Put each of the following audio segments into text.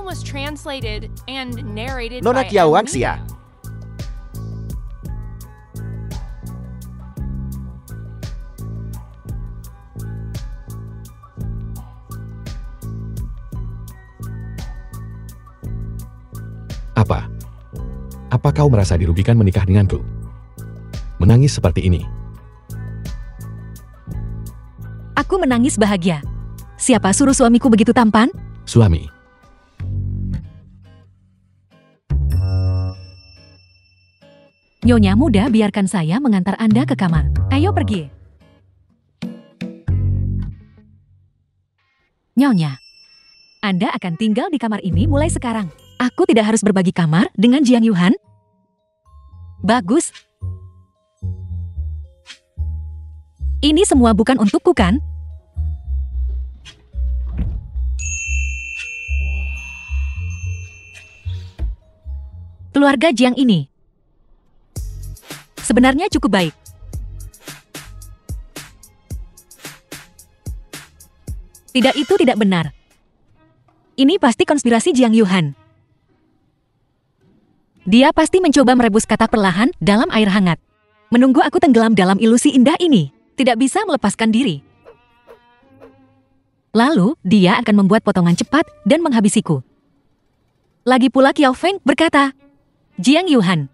film was translated and narrated Nona by Kiao M. Wangxia. Apa? Apa kau merasa dirugikan menikah denganku? Menangis seperti ini. Aku menangis bahagia. Siapa suruh suamiku begitu tampan? Suami. Nyonya muda, biarkan saya mengantar Anda ke kamar. Ayo pergi. Nyonya, Anda akan tinggal di kamar ini mulai sekarang. Aku tidak harus berbagi kamar dengan Jiang Yuhan. Bagus. Ini semua bukan untukku, kan? Keluarga Jiang ini sebenarnya cukup baik. Tidak, itu tidak benar. Ini pasti konspirasi Jiang Yuhan. Dia pasti mencoba merebus kata perlahan dalam air hangat. Menunggu aku tenggelam dalam ilusi indah ini. Tidak bisa melepaskan diri. Lalu, dia akan membuat potongan cepat dan menghabisiku. Lagi pula Qiao Feng berkata, Jiang Yuhan.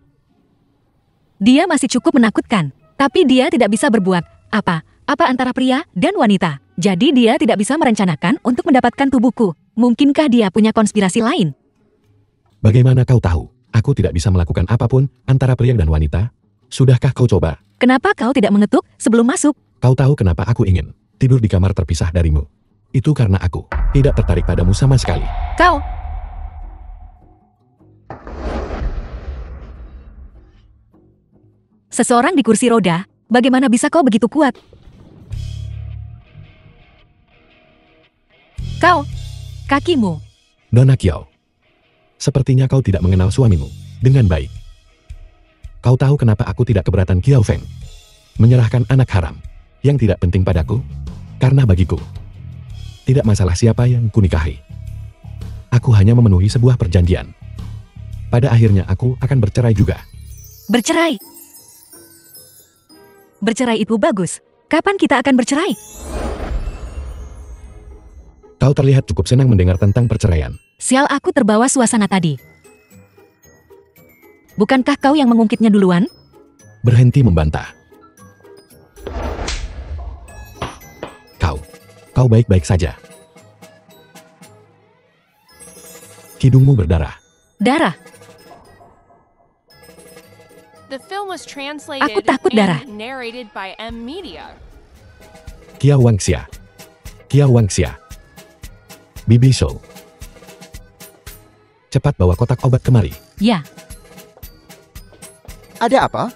Dia masih cukup menakutkan, tapi dia tidak bisa berbuat apa antara pria dan wanita. Jadi dia tidak bisa merencanakan untuk mendapatkan tubuhku. Mungkinkah dia punya konspirasi lain? Bagaimana kau tahu? Aku tidak bisa melakukan apapun antara pria dan wanita. Sudahkah kau coba? Kenapa kau tidak mengetuk sebelum masuk? Kau tahu kenapa aku ingin tidur di kamar terpisah darimu? Itu karena aku tidak tertarik padamu sama sekali. Kau... Seseorang di kursi roda, bagaimana bisa kau begitu kuat? Kau, kakimu. Nona Kiao, sepertinya kau tidak mengenal suamimu dengan baik. Kau tahu kenapa aku tidak keberatan Qiao Feng menyerahkan anak haram yang tidak penting padaku? Karena bagiku, tidak masalah siapa yang kunikahi. Aku hanya memenuhi sebuah perjanjian. Pada akhirnya aku akan bercerai juga. Bercerai? Bercerai itu bagus. Kapan kita akan bercerai? Kau terlihat cukup senang mendengar tentang perceraian. Sial, aku terbawa suasana tadi. Bukankah kau yang mengungkitnya duluan? Berhenti membantah. Kau baik-baik saja. Hidungmu berdarah. Darah? The film was translated Aku takut darah. and narrated by M. Media. Qiao Wangxia. Qiao Wangxia. Bibi Show. Cepat bawa kotak obat kemari. Ya. Ada apa?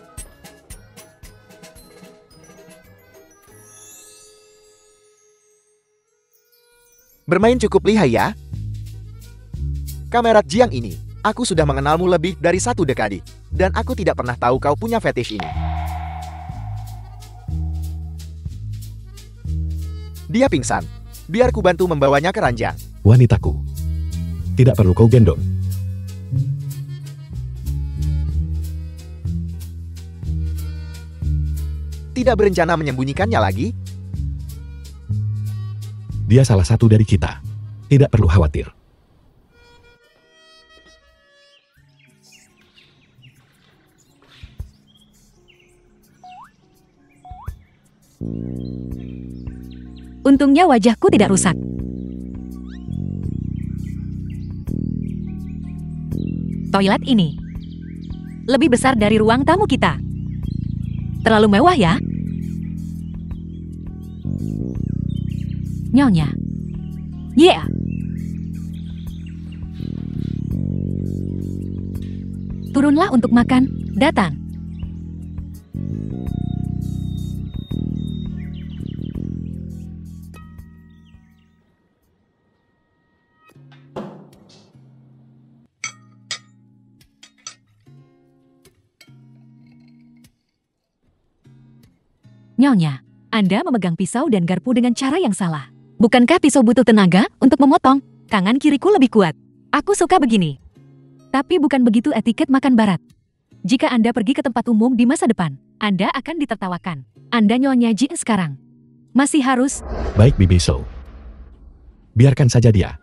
Bermain cukup lihai ya. Kamerat Jiang ini, aku sudah mengenalmu lebih dari 1 dekade. Dan aku tidak pernah tahu kau punya fetish ini. Dia pingsan. Biar ku bantu membawanya ke ranjang. Wanitaku. Tidak perlu kau gendong. Tidak berencana menyembunyikannya lagi? Dia salah satu dari kita. Tidak perlu khawatir. Untungnya wajahku tidak rusak. Toilet ini lebih besar dari ruang tamu kita. Terlalu mewah ya? Nyonya. Yeah. Turunlah untuk makan. Datang. Nyonya, Anda memegang pisau dan garpu dengan cara yang salah. Bukankah pisau butuh tenaga untuk memotong? Tangan kiriku lebih kuat. Aku suka begini. Tapi bukan begitu etiket makan barat. Jika Anda pergi ke tempat umum di masa depan, Anda akan ditertawakan. Anda Nyonya Jing sekarang. Masih harus Baik Bibi So. Biarkan saja dia.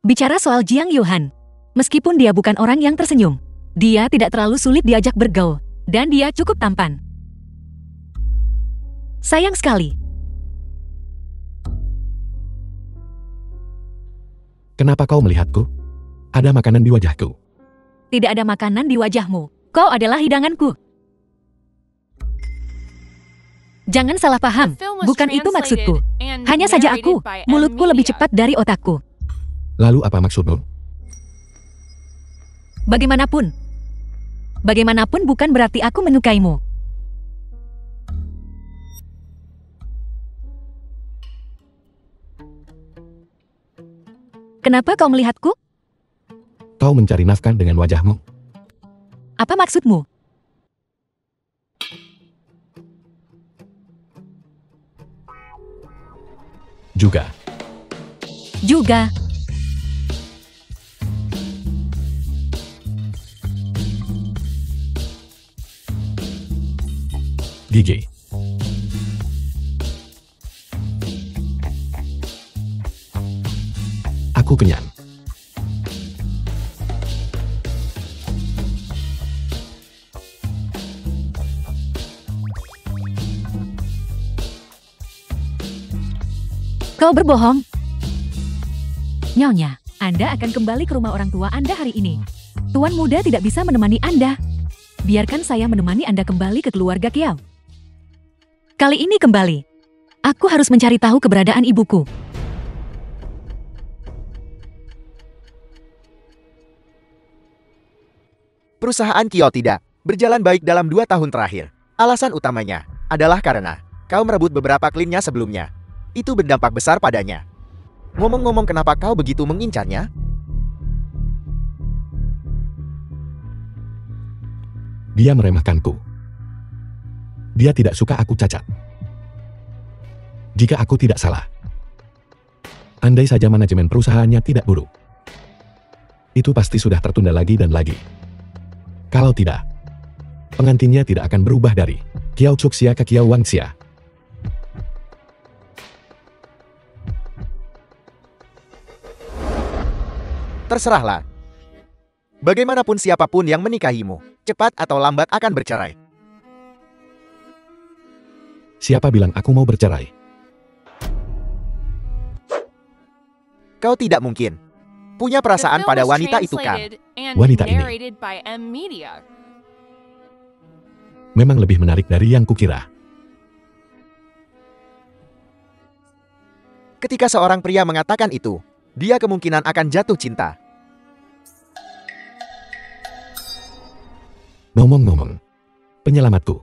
bicara soal Jiang Yuhan. Meskipun dia bukan orang yang tersenyum, dia tidak terlalu sulit diajak bergaul, dan dia cukup tampan. Sayang sekali. Kenapa kau melihatku? Ada makanan di wajahku. Tidak ada makanan di wajahmu. Kau adalah hidanganku. Jangan salah paham. The film was Bukan itu maksudku. translated and Hanya saja narrated aku, by M mulutku lebih Media. cepat dari otakku. Lalu apa maksudmu? Bagaimanapun bukan berarti aku menyukaimu. Kenapa kau melihatku? Kau mencari nafkah dengan wajahmu. Apa maksudmu? Juga. Juga. Gigi. Aku kenyang. Kau berbohong. Nyonya, Anda akan kembali ke rumah orang tua Anda hari ini. Tuan muda tidak bisa menemani Anda. Biarkan saya menemani Anda kembali ke keluarga Kiao. Kali ini kembali. Aku harus mencari tahu keberadaan ibuku. Perusahaan Kiao tidak berjalan baik dalam 2 tahun terakhir. Alasan utamanya adalah karena kau merebut beberapa klinnya sebelumnya. Itu berdampak besar padanya. Ngomong-ngomong, kenapa kau begitu mengincarnya? Dia meremehkanku. Dia tidak suka aku cacat. Jika aku tidak salah. Andai saja manajemen perusahaannya tidak buruk. Itu pasti sudah tertunda lagi dan lagi. Kalau tidak, pengantinnya tidak akan berubah dari Kiao Cuxia ke Kiao Wangxia. Terserahlah. Bagaimanapun siapapun yang menikahimu, cepat atau lambat akan bercerai. Siapa bilang aku mau bercerai? Kau tidak mungkin punya The perasaan film pada was wanita itu kan? translated and Wanita ini. narrated by M Media. Memang lebih menarik dari yang kukira. Ketika seorang pria mengatakan itu, dia kemungkinan akan jatuh cinta. Ngomong-ngomong, penyelamatku.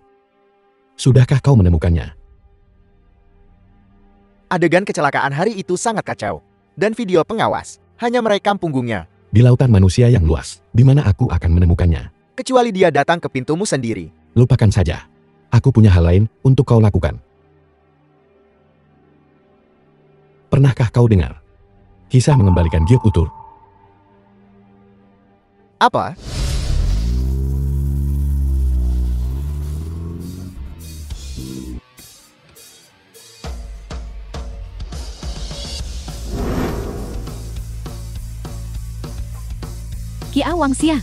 Sudahkah kau menemukannya? Adegan kecelakaan hari itu sangat kacau. Dan video pengawas hanya merekam punggungnya. Di lautan manusia yang luas, di mana aku akan menemukannya? Kecuali dia datang ke pintumu sendiri. Lupakan saja. Aku punya hal lain untuk kau lakukan. Pernahkah kau dengar kisah mengembalikan Giok Utur? Apa? Kiao Wangxia.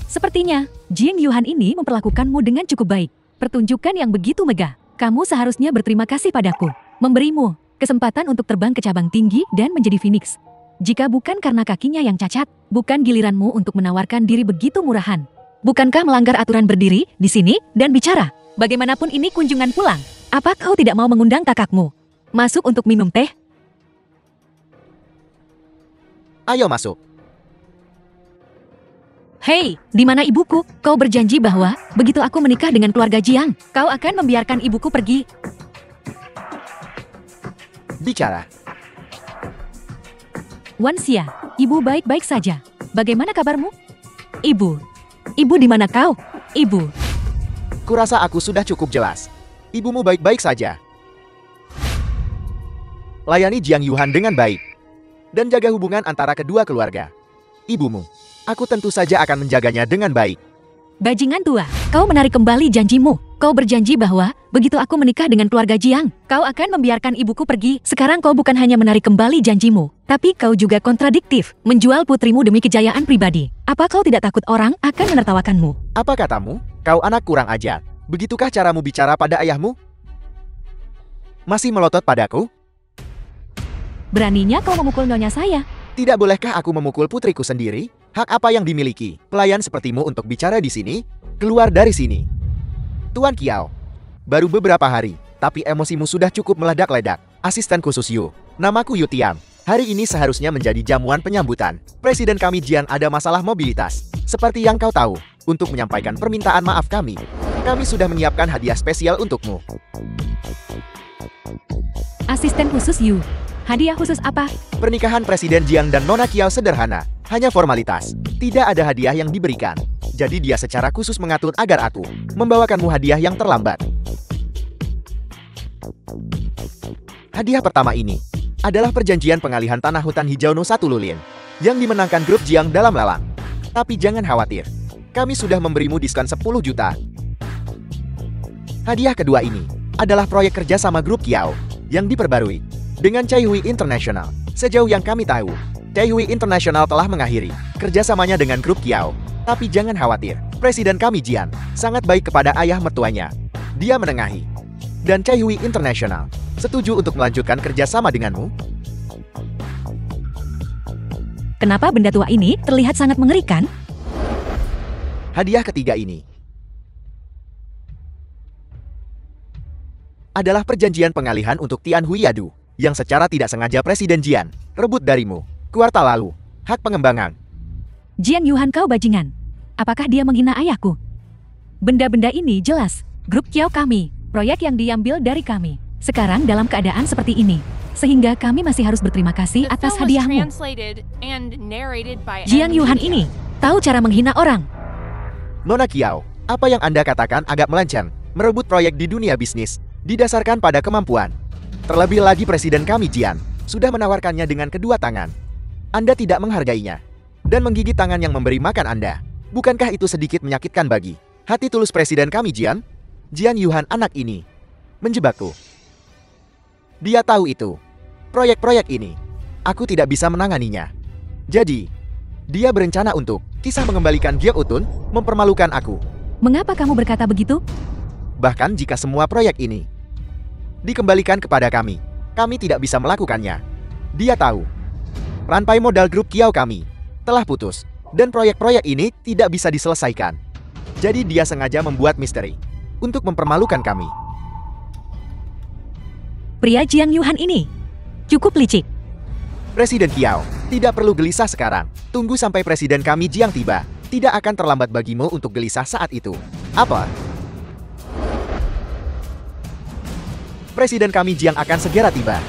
Sepertinya, Jiang Yuhan ini memperlakukanmu dengan cukup baik. Pertunjukan yang begitu megah. Kamu seharusnya berterima kasih padaku. Memberimu kesempatan untuk terbang ke cabang tinggi dan menjadi Phoenix. Jika bukan karena kakinya yang cacat, bukan giliranmu untuk menawarkan diri begitu murahan. Bukankah melanggar aturan berdiri di sini dan bicara? Bagaimanapun ini kunjungan pulang. Apa kau tidak mau mengundang kakakmu? Masuk untuk minum teh? Ayo masuk. Hei, di mana ibuku? Kau berjanji bahwa begitu aku menikah dengan keluarga Jiang, kau akan membiarkan ibuku pergi. Bicara. Wanxia, ibu baik-baik saja. Bagaimana kabarmu? Ibu di mana kau? Ibu, Kurasa aku sudah cukup jelas. Ibumu baik-baik saja. Layani Jiang Yuhan dengan baik. Dan jaga hubungan antara kedua keluarga. ibumu. Aku tentu saja akan menjaganya dengan baik. Bajingan tua, kau menarik kembali janjimu. Kau berjanji bahwa, begitu aku menikah dengan keluarga Jiang, kau akan membiarkan ibuku pergi. Sekarang kau bukan hanya menarik kembali janjimu, tapi kau juga kontradiktif, menjual putrimu demi kejayaan pribadi. Apa kau tidak takut orang akan menertawakanmu? Apa katamu? Kau anak kurang ajar. Begitukah caramu bicara pada ayahmu? Masih melotot padaku? Beraninya kau memukul nyonya saya. Tidak bolehkah aku memukul putriku sendiri? Hak apa yang dimiliki pelayan sepertimu untuk bicara di sini? Keluar dari sini. Tuan Kiao. Baru beberapa hari, tapi emosimu sudah cukup meledak-ledak. Asisten khusus Yu. Namaku Yu Tiang. Hari ini seharusnya menjadi jamuan penyambutan. Presiden kami Jian ada masalah mobilitas. Seperti yang kau tahu, untuk menyampaikan permintaan maaf kami sudah menyiapkan hadiah spesial untukmu. Asisten khusus Yu. Hadiah khusus apa? Pernikahan Presiden Jiang dan Nona Kiao sederhana, hanya formalitas. Tidak ada hadiah yang diberikan. Jadi dia secara khusus mengatur agar aku membawakanmu hadiah yang terlambat. Hadiah pertama ini adalah perjanjian pengalihan tanah hutan hijau No 1 Lulin yang dimenangkan grup Jiang dalam lelang. Tapi jangan khawatir, kami sudah memberimu diskon 10 juta. Hadiah kedua ini adalah proyek kerja sama grup Kiao yang diperbarui dengan Chaihui International. Sejauh yang kami tahu, Chaihui International telah mengakhiri kerjasamanya dengan grup Kiao. Tapi jangan khawatir, Presiden kami Jian sangat baik kepada ayah mertuanya. Dia menengahi. Dan Chaihui International setuju untuk melanjutkan kerjasama denganmu. Kenapa benda tua ini terlihat sangat mengerikan? Hadiah ketiga ini adalah perjanjian pengalihan untuk Tian Hui Yadu yang secara tidak sengaja Presiden Jian rebut darimu kuartal lalu. Hak pengembangan. Jiang Yuhan kau bajingan. Apakah dia menghina ayahku? Benda-benda ini jelas grup Kiao kami, proyek yang diambil dari kami. Sekarang dalam keadaan seperti ini, sehingga kami masih harus berterima kasih The atas film was hadiahmu. translated and narrated by Jiang M Yuhan Media. ini tahu cara menghina orang. Nona Kiao, apa yang Anda katakan agak melenceng, merebut proyek di dunia bisnis, didasarkan pada kemampuan. Terlebih lagi Presiden kami Jian sudah menawarkannya dengan kedua tangan. Anda tidak menghargainya dan menggigit tangan yang memberi makan Anda. Bukankah itu sedikit menyakitkan bagi hati tulus Presiden kami Jian? Jian Yuhan anak ini menjebakku. Dia tahu itu. Proyek-proyek ini, aku tidak bisa menanganinya. Jadi, dia berencana untuk kisah mengembalikan Giok Utun, mempermalukan aku. Mengapa kamu berkata begitu? Bahkan jika semua proyek ini dikembalikan kepada kami tidak bisa melakukannya. Dia tahu, rantai modal grup Kiao kami telah putus, dan proyek-proyek ini tidak bisa diselesaikan. Jadi dia sengaja membuat misteri untuk mempermalukan kami. Pria Jiang Yuhan ini cukup licik. Presiden Kiao, tidak perlu gelisah sekarang. Tunggu sampai Presiden kami Jiang tiba. Tidak akan terlambat bagimu untuk gelisah saat itu. Apa? Presiden kami Jiang akan segera tiba.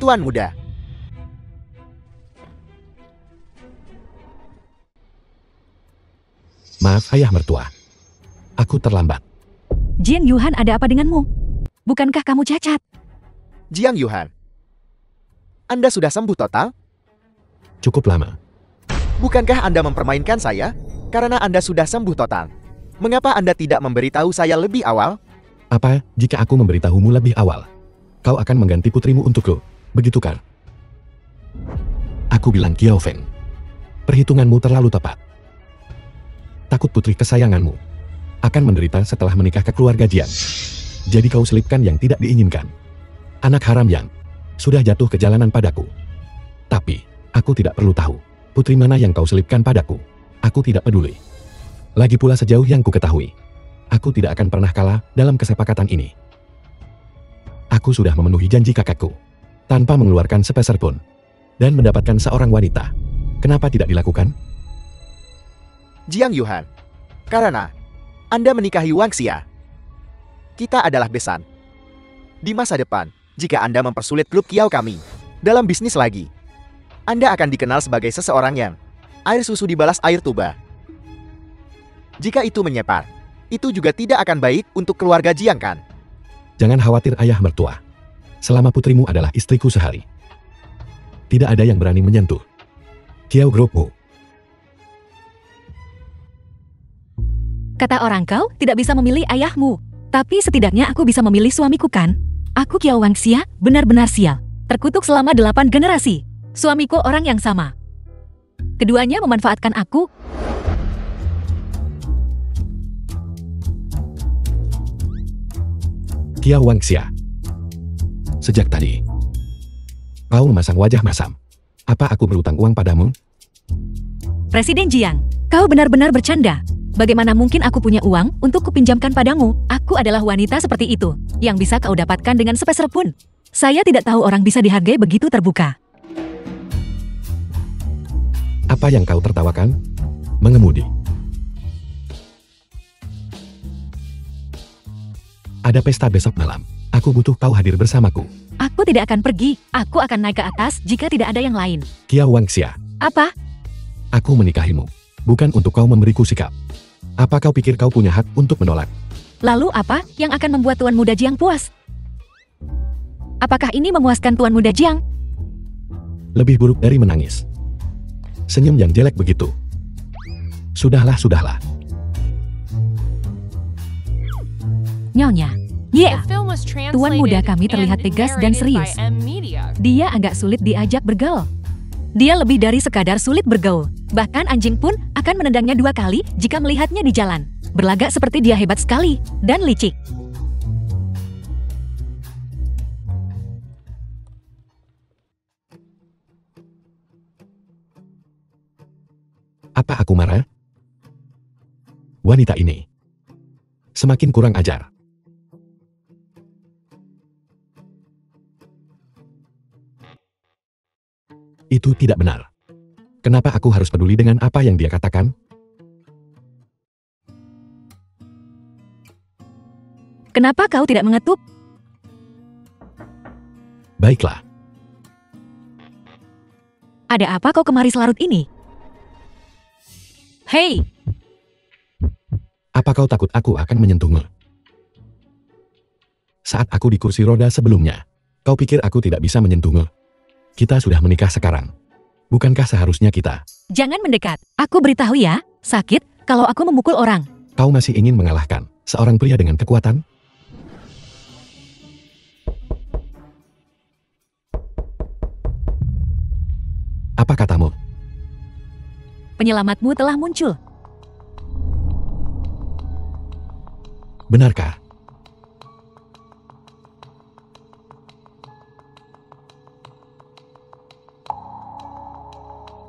Tuan muda. Maaf ayah mertua. Aku terlambat. Jiang Yuhan ada apa denganmu? Bukankah kamu cacat? Jiang Yuhan, Anda sudah sembuh total? Cukup lama. Bukankah Anda mempermainkan saya? Karena Anda sudah sembuh total. Mengapa Anda tidak memberitahu saya lebih awal? Apa jika aku memberitahumu lebih awal? Kau akan mengganti putrimu untukku, begitu kan? Aku bilang Kiao Feng. Perhitunganmu terlalu tepat. Takut putri kesayanganmu akan menderita setelah menikah ke keluarga Jian. Jadi kau selipkan yang tidak diinginkan. Anak haram yang sudah jatuh ke jalanan padaku. Tapi, aku tidak perlu tahu putri mana yang kau selipkan padaku. Aku tidak peduli. Lagi pula sejauh yang ku ketahui, aku tidak akan pernah kalah dalam kesepakatan ini. Aku sudah memenuhi janji kakakku, tanpa mengeluarkan sepeser pun, dan mendapatkan seorang wanita. Kenapa tidak dilakukan? Jiang Yuhan, karena Anda menikahi Wang Xia. Kita adalah besan. Di masa depan, Jika Anda mempersulit klub Kiau kami dalam bisnis lagi, Anda akan dikenal sebagai seseorang yang air susu dibalas air tuba. Jika itu menyebar, itu juga tidak akan baik untuk keluarga Jiang kan? Jangan khawatir ayah mertua. Selama putrimu adalah istriku sehari, tidak ada yang berani menyentuh Kiau Groupmu. Kata orang kau tidak bisa memilih ayahmu. Tapi setidaknya aku bisa memilih suamiku kan? Aku Kiau Wangxia, benar-benar sial. Terkutuk selama 8 generasi. Suamiku orang yang sama. Keduanya memanfaatkan aku. Kiau Wangxia. Sejak tadi, kau memasang wajah masam. Apa aku berutang uang padamu? Presiden Jiang, kau benar-benar bercanda. Bagaimana mungkin aku punya uang untuk kupinjamkan padamu? Aku adalah wanita seperti itu, yang bisa kau dapatkan dengan sepeser pun. Saya tidak tahu orang bisa dihargai begitu terbuka. Apa yang kau tertawakan? Mengemudi. Ada pesta besok malam. Aku butuh kau hadir bersamaku. Aku tidak akan pergi. Aku akan naik ke atas jika tidak ada yang lain. Kiau Wangxia, Apa? aku menikahimu, bukan untuk kau memberiku sikap. Apa kau pikir kau punya hak untuk menolak? Lalu apa yang akan membuat Tuan Muda Jiang puas? Apakah ini memuaskan Tuan Muda Jiang? Lebih buruk dari menangis. Senyum yang jelek begitu. Sudahlah, sudahlah. Nyonya. The Yeah. film was Tuan muda translated kami terlihat and tegas dan narrated serius. by M Media. Dia agak sulit diajak bergaul. Dia lebih dari sekadar sulit bergaul. Bahkan anjing pun akan menendangnya 2 kali jika melihatnya di jalan. Berlagak seperti dia hebat sekali dan licik. Apa aku marah? Wanita ini semakin kurang ajar. Itu tidak benar. Kenapa aku harus peduli dengan apa yang dia katakan? Kenapa kau tidak mengetuk? Baiklah, Ada apa kau kemari selarut ini? Hei, apa kau takut aku akan menyentuhmu? Saat aku di kursi roda sebelumnya, kau pikir aku tidak bisa menyentuhmu? Kita sudah menikah sekarang. Bukankah seharusnya kita? jangan mendekat. Aku beritahu ya, sakit kalau aku memukul orang. Kau masih ingin mengalahkan seorang pria dengan kekuatan? Apa katamu? Penyelamatmu telah muncul. Benarkah?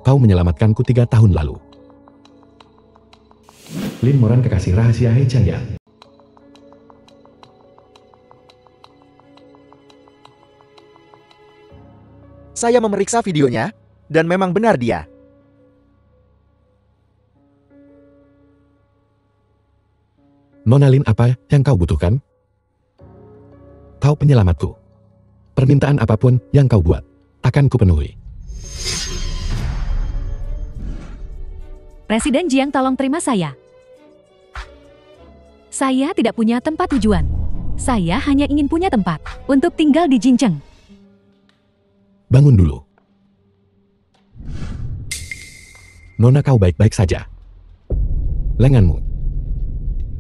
Kau menyelamatkanku 3 tahun lalu. Lin Moran kekasih rahasia Hei Changya. Saya memeriksa videonya, dan memang benar dia. Nona Lin, apa yang kau butuhkan? Kau penyelamatku. Permintaan apapun yang kau buat, akan kupenuhi. Presiden Jiang, tolong terima saya. Saya tidak punya tempat tujuan. Saya hanya ingin punya tempat untuk tinggal di Jincheng. Bangun dulu. Nona, kau baik-baik saja. Lenganmu.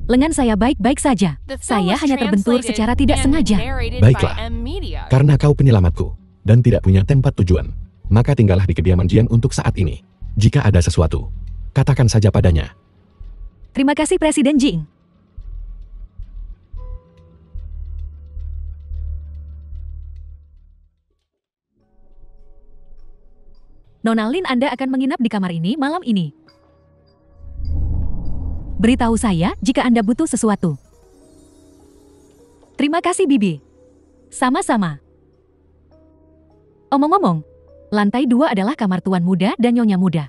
Lengan saya baik-baik saja. The film Saya was hanya terbentur translated secara tidak and sengaja. narrated Baiklah. by M Media. Karena kau penyelamatku, dan tidak punya tempat tujuan, maka tinggallah di kediaman Jiang untuk saat ini. Jika ada sesuatu, katakan saja padanya. Terima kasih Presiden Jing. Nona Lin, Anda akan menginap di kamar ini malam ini. Beritahu saya jika Anda butuh sesuatu. Terima kasih Bibi. Sama-sama. Omong-omong, lantai 2 adalah kamar Tuan Muda dan Nyonya Muda.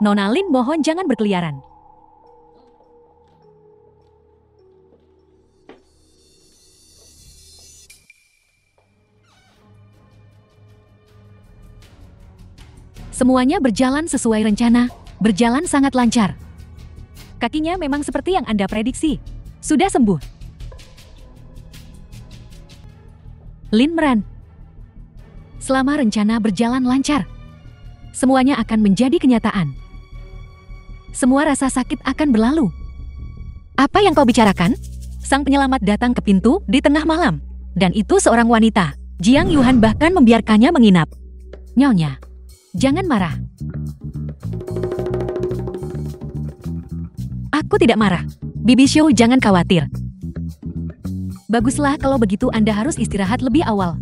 Nona Lin, mohon jangan berkeliaran. Semuanya berjalan sesuai rencana, berjalan sangat lancar. Kakinya memang seperti yang Anda prediksi. Sudah sembuh. Lin Meran. Selama rencana berjalan lancar, semuanya akan menjadi kenyataan. Semua rasa sakit akan berlalu. Apa yang kau bicarakan? Sang penyelamat datang ke pintu di tengah malam. Dan itu seorang wanita. Jiang Yuhan bahkan membiarkannya menginap. Nyonya, jangan marah. Aku tidak marah. Bibi Xiu, jangan khawatir. Baguslah kalau begitu Anda harus istirahat lebih awal.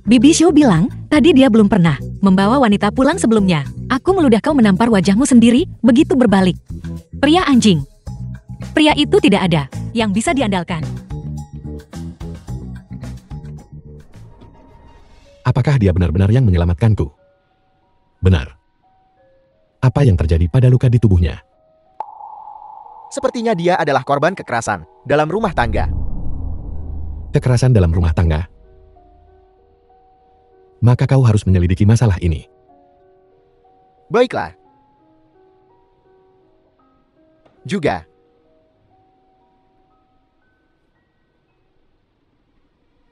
Bibi Xiu bilang, tadi dia belum pernah membawa wanita pulang sebelumnya. Aku meludah kau menampar wajahmu sendiri, begitu berbalik. Pria anjing. Pria itu tidak ada yang bisa diandalkan. Apakah dia benar-benar yang menyelamatkanku? Benar. Apa yang terjadi pada luka di tubuhnya? Sepertinya dia adalah korban kekerasan dalam rumah tangga. Kekerasan dalam rumah tangga? Maka kau harus menyelidiki masalah ini. Baiklah. Juga.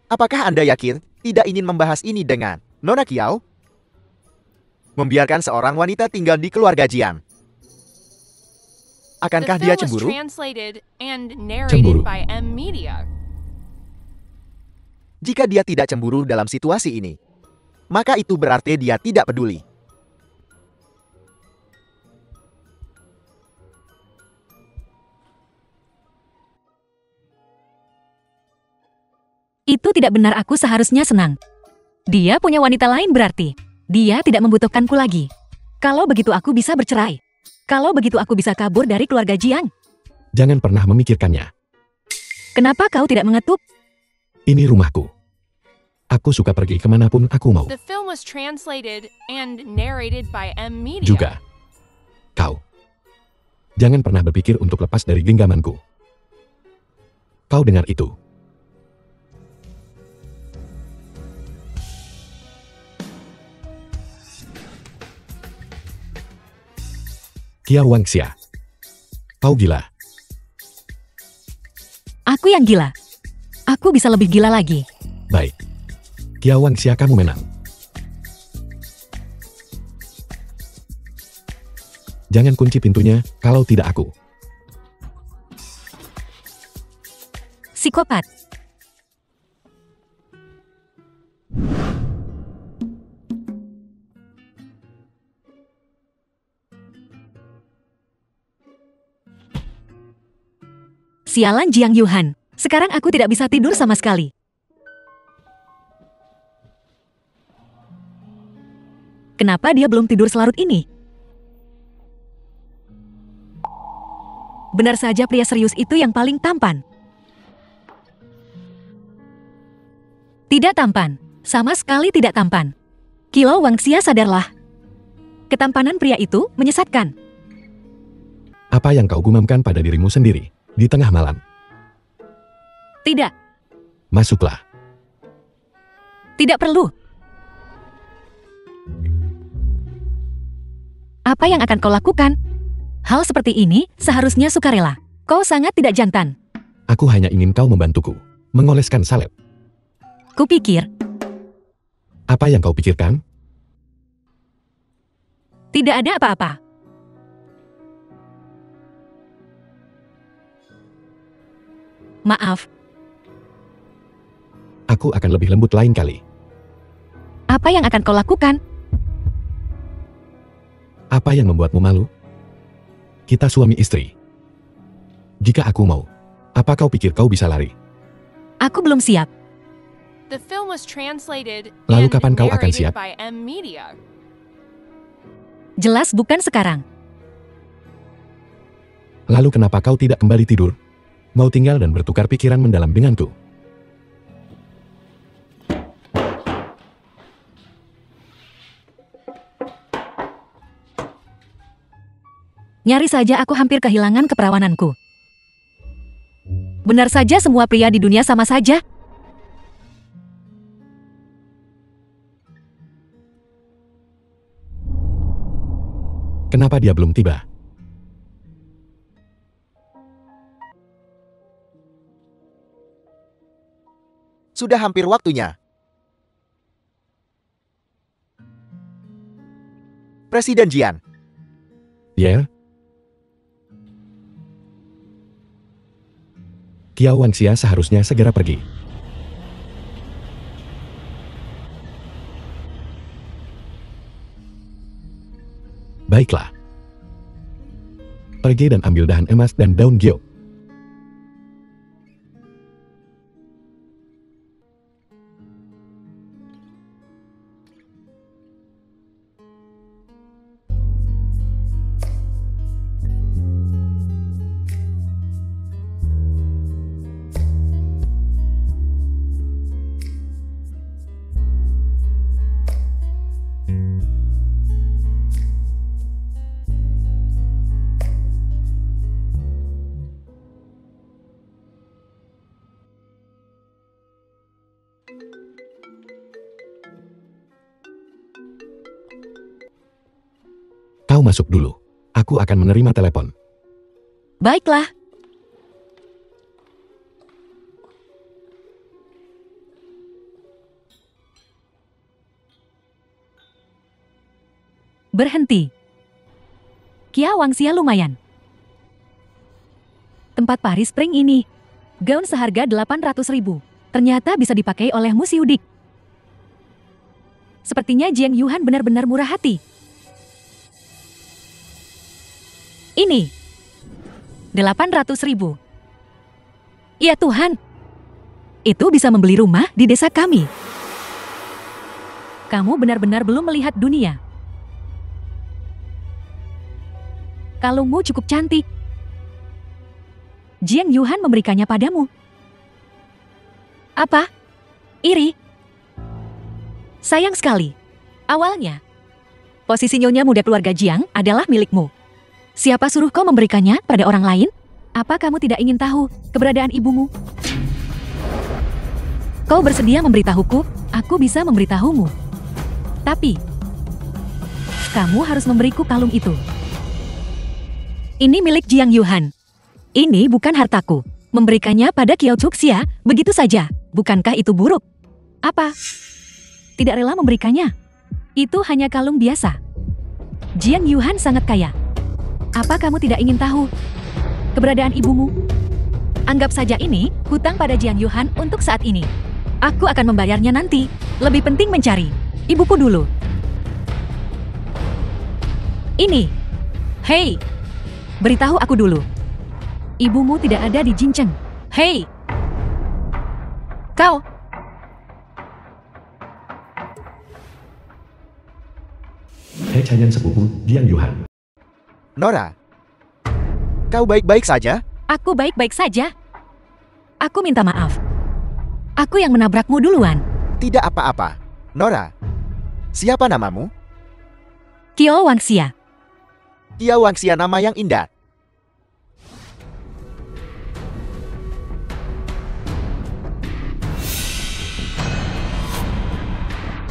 Apakah Anda yakin tidak ingin membahas ini dengan Nona Kiao? Membiarkan seorang wanita tinggal di keluarga Jiang. Akankah dia cemburu? Cemburu. Jika dia tidak cemburu dalam situasi ini, maka itu berarti dia tidak peduli. Itu tidak benar, aku seharusnya senang. Dia punya wanita lain berarti. Dia tidak membutuhkanku lagi. Kalau begitu aku bisa bercerai. Kalau begitu aku bisa kabur dari keluarga Jiang. Jangan pernah memikirkannya. Kenapa kau tidak mengetuk? Ini rumahku. Aku suka pergi kemanapun aku mau. Juga. Kau. Jangan pernah berpikir untuk lepas dari genggamanku. Kau dengar itu? Kiao Wangxia. Kau gila. Aku yang gila. Aku bisa lebih gila lagi. Baik. Kiao Wangxia, kamu menang. Jangan kunci pintunya, kalau tidak aku. Psikopat. Sialan Jiang Yuhan. Sekarang aku tidak bisa tidur sama sekali. Kenapa dia belum tidur selarut ini? Benar saja pria serius itu yang paling tampan. Tidak tampan. Sama sekali tidak tampan. Kiao Wangxia, sadarlah. Ketampanan pria itu menyesatkan. Apa yang kau gumamkan pada dirimu sendiri di tengah malam? Tidak. Masuklah. Tidak perlu. Apa yang akan kau lakukan? Hal seperti ini seharusnya sukarela. Kau sangat tidak jantan. Aku hanya ingin kau membantuku mengoleskan salep. Kupikir. Apa yang kau pikirkan? Tidak ada apa-apa. Maaf. Aku akan lebih lembut lain kali. Apa yang akan kau lakukan? Apa yang membuatmu malu? Kita suami istri. Jika aku mau, apa kau pikir kau bisa lari? Aku belum siap. Lalu kapan kau akan siap? Jelas bukan sekarang. Lalu kenapa kau tidak kembali tidur? Mau tinggal dan bertukar pikiran mendalam denganku? Nyaris saja aku hampir kehilangan keperawananku. Benar saja semua pria di dunia sama saja. Kenapa dia belum tiba? Sudah hampir waktunya. Presiden Jian, Ya? Kiao Wangxia seharusnya segera pergi. Baiklah. Pergi dan ambil dahan emas dan daun giok. Kau masuk dulu. Aku akan menerima telepon. Baiklah. Berhenti. Kiao Wangxia lumayan. Tempat Paris Spring ini. Gaun seharga 800.000. Ternyata bisa dipakai olehmu si Udik. Sepertinya Jiang Yuhan benar-benar murah hati. Ini. 800.000. Ya Tuhan. Itu bisa membeli rumah di desa kami. Kamu benar-benar belum melihat dunia. Kalungmu cukup cantik. Jiang Yuhan memberikannya padamu. Apa? Iri? Sayang sekali. Awalnya, posisi nyonya muda keluarga Jiang adalah milikmu. Siapa suruh kau memberikannya pada orang lain? Apa kamu tidak ingin tahu keberadaan ibumu? Kau bersedia memberitahuku, aku bisa memberitahumu. Tapi, kamu harus memberiku kalung itu. Ini milik Jiang Yuhan. Ini bukan hartaku. Memberikannya pada Kiao Chuxia, begitu saja. Bukankah itu buruk? Apa? Tidak rela memberikannya? Itu hanya kalung biasa. Jiang Yuhan sangat kaya. Apa kamu tidak ingin tahu keberadaan ibumu? Anggap saja ini hutang pada Jiang Yuhan untuk saat ini. Aku akan membayarnya nanti. Lebih penting mencari ibuku dulu. Ini. Hei, beritahu aku dulu. Ibumu tidak ada di Jincheng. Hei, kau. Hei Cayan sepupu Jiang Yuhan. Nora, kau baik-baik saja? Aku baik-baik saja. Aku minta maaf. Aku yang menabrakmu duluan. Tidak apa-apa. Nora, siapa namamu? Kiao Wangxia. Kiao Wangxia, nama yang indah.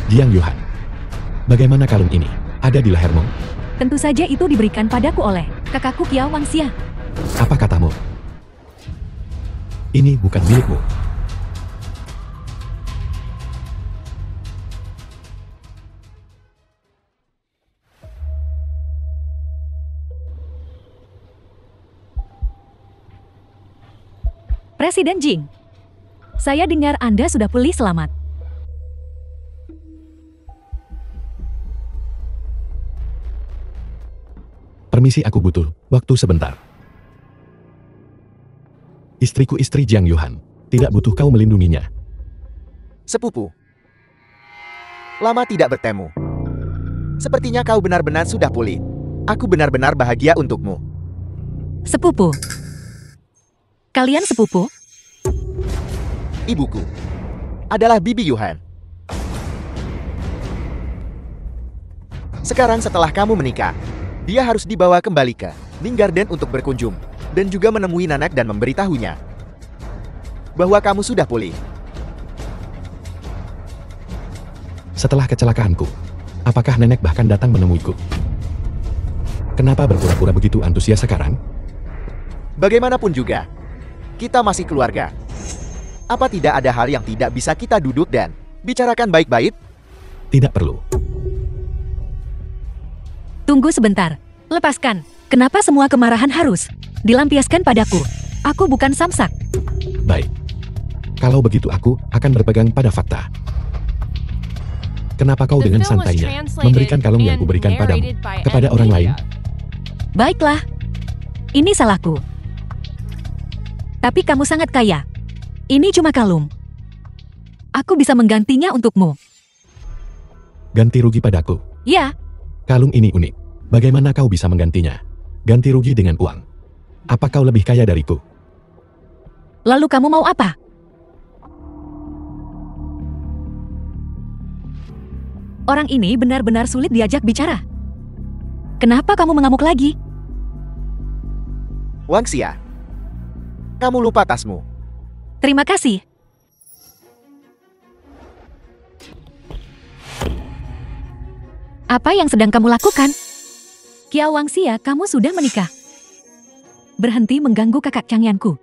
Jiang Yuhan. Bagaimana kalung ini? Ada di lehermu? Tentu saja itu diberikan padaku oleh kakakku Kiao Wangxia. Apa katamu? Ini bukan milikmu. Presiden Jing, saya dengar Anda sudah pulih selamat. Permisi, aku butuh waktu sebentar. Istriku istri Jiang Yuhan. Tidak butuh kau melindunginya. Sepupu, lama tidak bertemu. Sepertinya kau benar-benar sudah pulih. Aku benar-benar bahagia untukmu. Sepupu. Kalian sepupu? Ibuku adalah Bibi Yuhan. Sekarang setelah kamu menikah, dia harus dibawa kembali ke Ning Garden untuk berkunjung, dan juga menemui Nanak dan memberitahunya. bahwa kamu sudah pulih. Setelah kecelakaanku, apakah nenek bahkan datang menemuiku? Kenapa berpura-pura begitu antusias sekarang? Bagaimanapun juga, kita masih keluarga. Apa tidak ada hal yang tidak bisa kita duduk dan bicarakan baik-baik? Tidak perlu. Tunggu sebentar. Lepaskan. Kenapa semua kemarahan harus dilampiaskan padaku? Aku bukan samsak. Baik. Kalau begitu aku akan berpegang pada fakta. Kenapa kau The dengan film was santainya translated memberikan kalung yang and kuberikan padamu narrated by kepada Ed orang lain? Media. Baiklah. Ini salahku. Tapi kamu sangat kaya. Ini cuma kalung. Aku bisa menggantinya untukmu. Ganti rugi padaku. Ya, Kalung ini unik. Bagaimana kau bisa menggantinya? Ganti rugi dengan uang. Apa kau lebih kaya dariku? lalu kamu mau apa? Orang ini benar-benar sulit diajak bicara. Kenapa kamu mengamuk lagi? Wangxia, kamu lupa tasmu. Terima kasih. Apa yang sedang kamu lakukan? Kiao Wangxia, kamu sudah menikah. Berhenti mengganggu kakak Changyanku.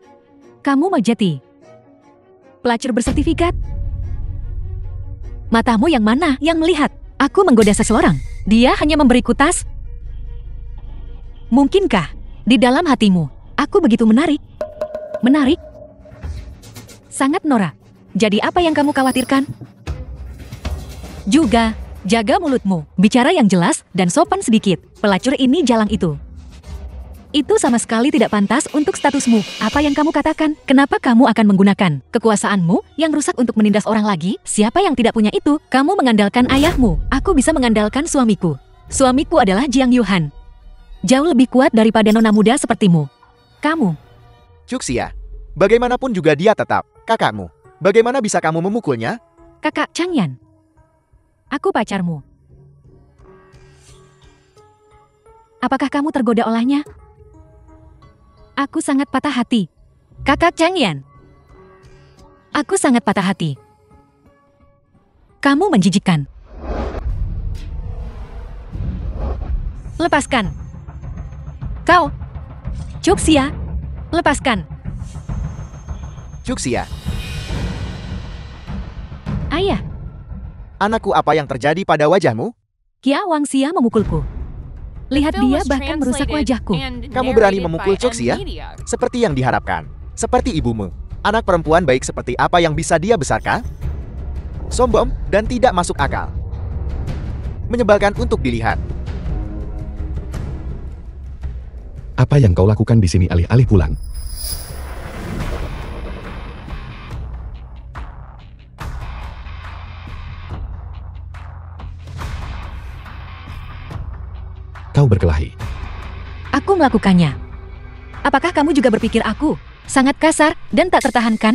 Kamu mau jadi pelacur bersertifikat? Matamu yang mana yang melihat? Aku menggoda seseorang. Dia hanya memberiku tas. Mungkinkah di dalam hatimu aku begitu menarik? Menarik? Sangat norak. Jadi apa yang kamu khawatirkan? Juga, jaga mulutmu. Bicara yang jelas dan sopan sedikit. Pelacur ini jalang itu. Itu sama sekali tidak pantas untuk statusmu. Apa yang kamu katakan? Kenapa kamu akan menggunakan kekuasaanmu yang rusak untuk menindas orang lagi? Siapa yang tidak punya itu? Kamu mengandalkan ayahmu. Aku bisa mengandalkan suamiku. Suamiku adalah Jiang Yuhan. Jauh lebih kuat daripada nona muda sepertimu. Kamu. Cuxia, bagaimanapun juga dia tetap kakakmu. Bagaimana bisa kamu memukulnya? Kakak Changyan. Aku pacarmu. Apakah kamu tergoda olehnya? Aku sangat patah hati. Kakak Changyan. Aku sangat patah hati. Kamu menjijikkan. Lepaskan. Kau. Cuxia. Lepaskan. Cuxia, Ayah. anakku, apa yang terjadi pada wajahmu? Kiao Wangxia memukulku. Lihat The film dia was bahkan merusak translated wajahku. and Kamu berani narrated memukul by Cuxia? Ed Media. Seperti yang diharapkan. Seperti ibumu. Anak perempuan baik seperti apa yang bisa dia besarkan? Sombong dan tidak masuk akal. Menyebalkan untuk dilihat. Apa yang kau lakukan di sini alih-alih pulang? Kau berkelahi. Aku melakukannya. Apakah kamu juga berpikir aku sangat kasar dan tak tertahankan?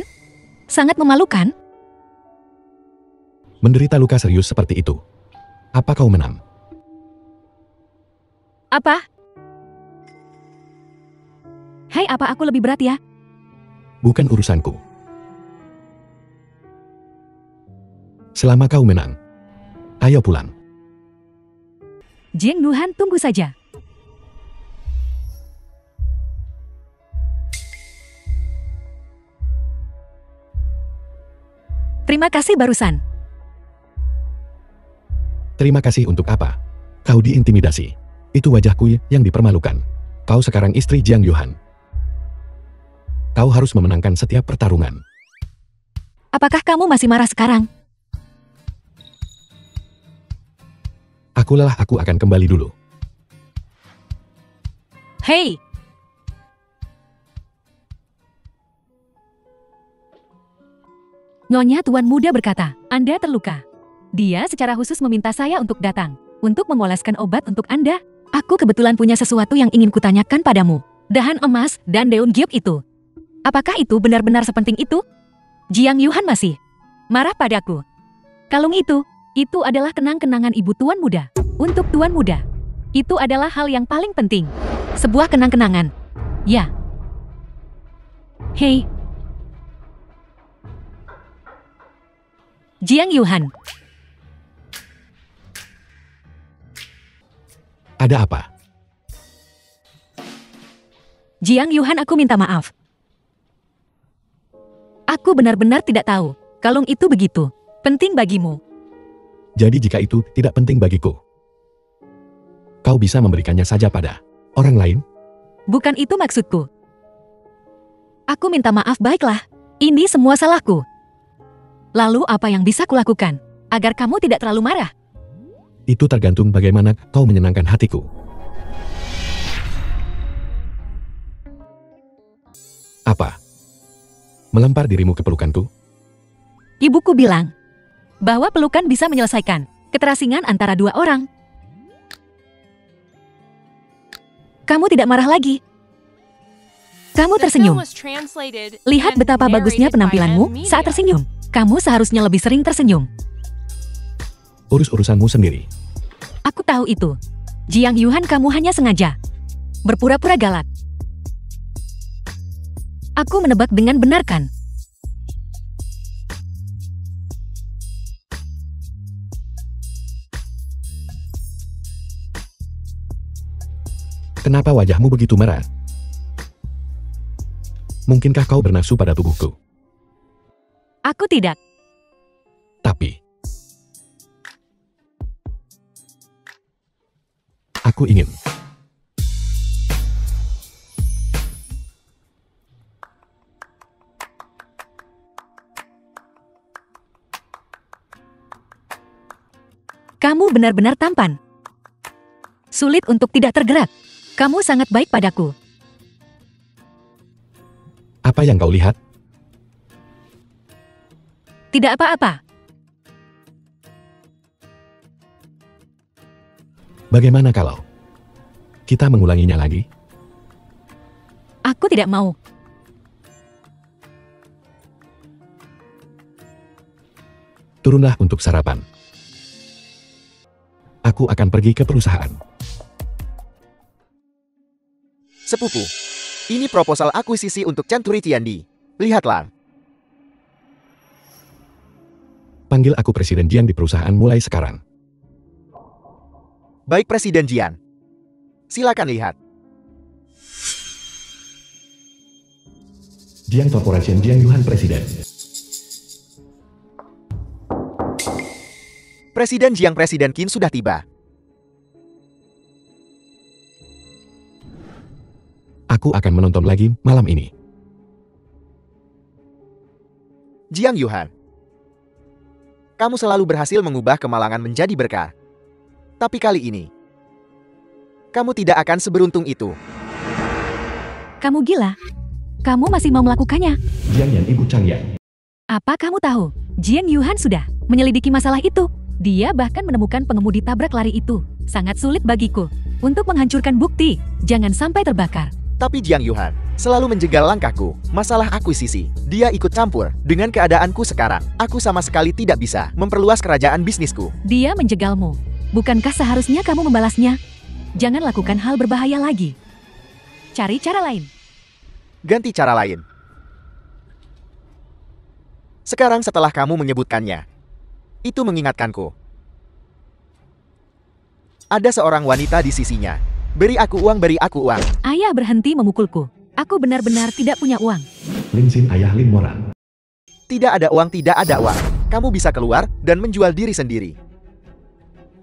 Sangat memalukan? Menderita luka serius seperti itu. Apa kau menang? Apa? Hai, apa aku lebih berat ya? Bukan urusanku. Selama kau menang, ayo pulang. Jiang Yuhan, tunggu saja. Terima kasih barusan. Terima kasih untuk apa? Kau diintimidasi. Itu wajahku yang dipermalukan. Kau sekarang istri Jiang Yuhan. Kau harus memenangkan setiap pertarungan. Apakah kamu masih marah sekarang? Aku lelah, aku akan kembali dulu. Hei! Nyonya Tuan Muda berkata, Anda terluka. Dia secara khusus meminta saya untuk datang, untuk memoleskan obat untuk Anda. Aku kebetulan punya sesuatu yang ingin kutanyakan padamu. Dahan emas dan daun giok itu. Apakah itu benar-benar sepenting itu? Jiang Yuhan masih marah padaku. Kalung itu adalah kenang-kenangan ibu Tuan Muda. Untuk Tuan Muda, itu adalah hal yang paling penting. Sebuah kenang-kenangan. Ya. Hei. Jiang Yuhan. Ada apa? Jiang Yuhan, aku minta maaf. Aku benar-benar tidak tahu. Kalung itu begitu penting bagimu. Jadi jika itu tidak penting bagiku, kau bisa memberikannya saja pada orang lain? Bukan itu maksudku. Aku minta maaf, baiklah. Ini semua salahku. Lalu apa yang bisa kulakukan agar kamu tidak terlalu marah? Itu tergantung bagaimana kau menyenangkan hatiku. Apa? Melempar dirimu ke pelukanku? Ibuku bilang bahwa pelukan bisa menyelesaikan keterasingan antara dua orang. Kamu tidak marah lagi. Kamu The film tersenyum. was translated Lihat and betapa bagusnya narrated by penampilanmu N saat Media. tersenyum. Kamu seharusnya lebih sering tersenyum. Urus urusanmu sendiri. Aku tahu itu. Jiang Yuhan, kamu hanya sengaja berpura-pura galak. Aku menebak dengan benar, kan? Kenapa wajahmu begitu merah? Mungkinkah kau bernafsu pada tubuhku? Aku tidak. Tapi aku ingin. Kamu benar-benar tampan. Sulit untuk tidak tergerak. Kamu sangat baik padaku. Apa yang kau lihat? Tidak apa-apa. Bagaimana kalau kita mengulanginya lagi? Aku tidak mau. Turunlah untuk sarapan. Aku akan pergi ke perusahaan. Sepupu, ini proposal akuisisi untuk Century Tiandi. Lihatlah. Panggil aku Presiden Jian di perusahaan mulai sekarang. Baik Presiden Jian. Silakan lihat. Jian Corporation Jiang Yuhan Presiden. Presiden Jiang Presiden Qin sudah tiba. Aku akan menonton lagi malam ini. Jiang Yuhan. Kamu selalu berhasil mengubah kemalangan menjadi berkah. Tapi kali ini, kamu tidak akan seberuntung itu. Kamu gila. Kamu masih mau melakukannya. Jiang Yan, Ibu Chang Yan. Apa kamu tahu? Jiang Yuhan sudah menyelidiki masalah itu. Dia bahkan menemukan pengemudi tabrak lari itu. Sangat sulit bagiku untuk menghancurkan bukti. Jangan sampai terbakar. Tapi Jiang Yuhan selalu menjegal langkahku. Masalah akuisisi, dia ikut campur. Dengan keadaanku sekarang, aku sama sekali tidak bisa memperluas kerajaan bisnisku. Dia menjegalmu. Bukankah seharusnya kamu membalasnya? Jangan lakukan hal berbahaya lagi. Cari cara lain. Ganti cara lain. Sekarang setelah kamu menyebutkannya, itu mengingatkanku. Ada seorang wanita di sisinya. Beri aku uang, beri aku uang. Ayah berhenti memukulku. Aku benar-benar tidak punya uang. Lin Xin, ayah Lin Moran. Tidak ada uang, tidak ada uang. Kamu bisa keluar dan menjual diri sendiri.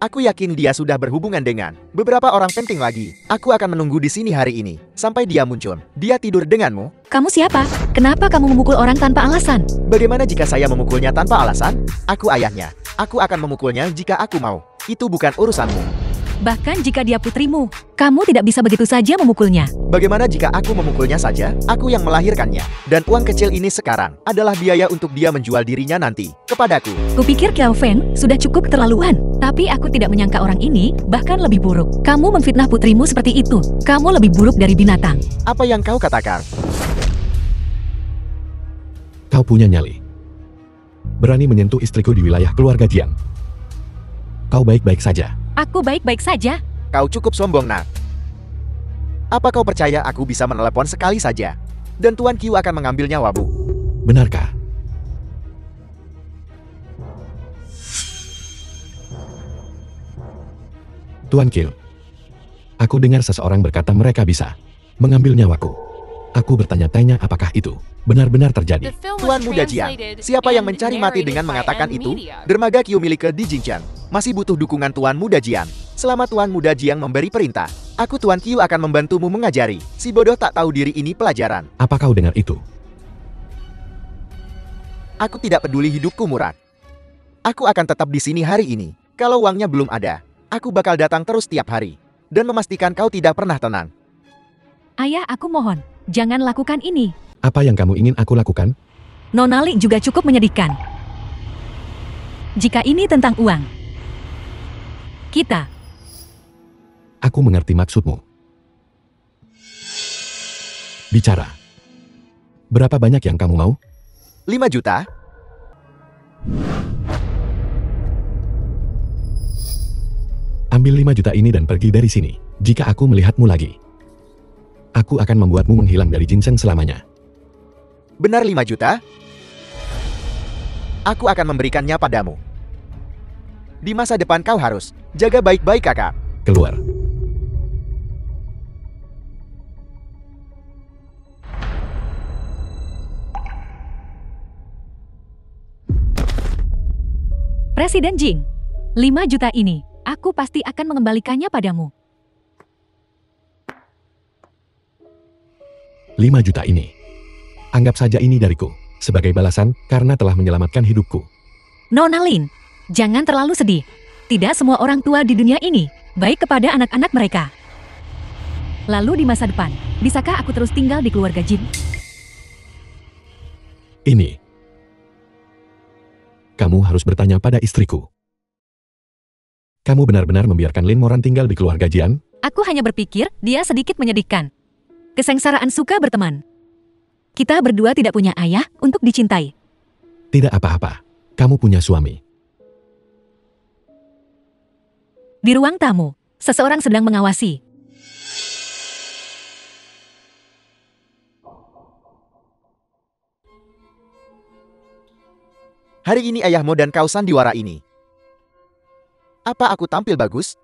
Aku yakin dia sudah berhubungan dengan beberapa orang penting lagi. Aku akan menunggu di sini hari ini sampai dia muncul. Dia tidur denganmu. Kamu siapa? Kenapa kamu memukul orang tanpa alasan? Bagaimana jika saya memukulnya tanpa alasan? Aku ayahnya. Aku akan memukulnya jika aku mau. Itu bukan urusanmu. Bahkan jika dia putrimu, kamu tidak bisa begitu saja memukulnya. Bagaimana jika aku memukulnya saja? Aku yang melahirkannya. Dan uang kecil ini sekarang adalah biaya untuk dia menjual dirinya nanti kepadaku. Kupikir Qiao Feng sudah cukup keterlaluan. Tapi aku tidak menyangka orang ini bahkan lebih buruk. Kamu memfitnah putrimu seperti itu. Kamu lebih buruk dari binatang. Apa yang kau katakan? Kau punya nyali. Berani menyentuh istriku di wilayah keluarga Jiang. Kau baik-baik saja. Aku baik-baik saja. Kau cukup sombong, nak. Apa kau percaya aku bisa menelepon sekali saja? Dan Tuan Qiu akan mengambil nyawamu? Benarkah? Tuan Kill. Aku dengar seseorang berkata mereka bisa mengambil nyawaku. Aku bertanya-tanya apakah itu benar-benar terjadi. The film was Tuan Muda Jiang, translated siapa yang and mencari mati narrated dengan by mengatakan N itu? Media. Dermaga Qiu milik Di Jingchen masih butuh dukungan Tuan Muda Jiang. Selama Tuan Muda Jiang memberi perintah, aku Tuan Qiu akan membantumu mengajari si bodoh tak tahu diri ini pelajaran. Apa kau dengar itu? Aku tidak peduli hidupku murah. Aku akan tetap di sini hari ini. Kalau uangnya belum ada, aku bakal datang terus tiap hari dan memastikan kau tidak pernah tenang. Ayah, aku mohon, jangan lakukan ini. Apa yang kamu ingin aku lakukan? Nona Li juga cukup menyedihkan. Jika ini tentang uang, kita Aku mengerti maksudmu. Bicara. Berapa banyak yang kamu mau? 5 juta? Ambil 5 juta ini dan pergi dari sini. Jika aku melihatmu lagi, aku akan membuatmu menghilang dari ginseng selamanya. Benar 5 juta? Aku akan memberikannya padamu. Di masa depan kau harus jaga baik-baik kakak. Keluar. Presiden Jing, 5 juta ini, aku pasti akan mengembalikannya padamu. 5 juta ini. Anggap saja ini dariku, sebagai balasan karena telah menyelamatkan hidupku. Nona Lin, jangan terlalu sedih. Tidak semua orang tua di dunia ini baik kepada anak-anak mereka. Lalu di masa depan, bisakah aku terus tinggal di keluarga Jin? Ini. Kamu harus bertanya pada istriku. Kamu benar-benar membiarkan Lin Moran tinggal di keluarga Jian? Aku hanya berpikir dia sedikit menyedihkan. Kesengsaraan suka berteman. Kita berdua tidak punya ayah untuk dicintai. Tidak apa-apa. Kamu punya suami. Di ruang tamu, seseorang sedang mengawasi. Hari ini ayahmu dan kau sandiwara ini. Apa aku tampil bagus?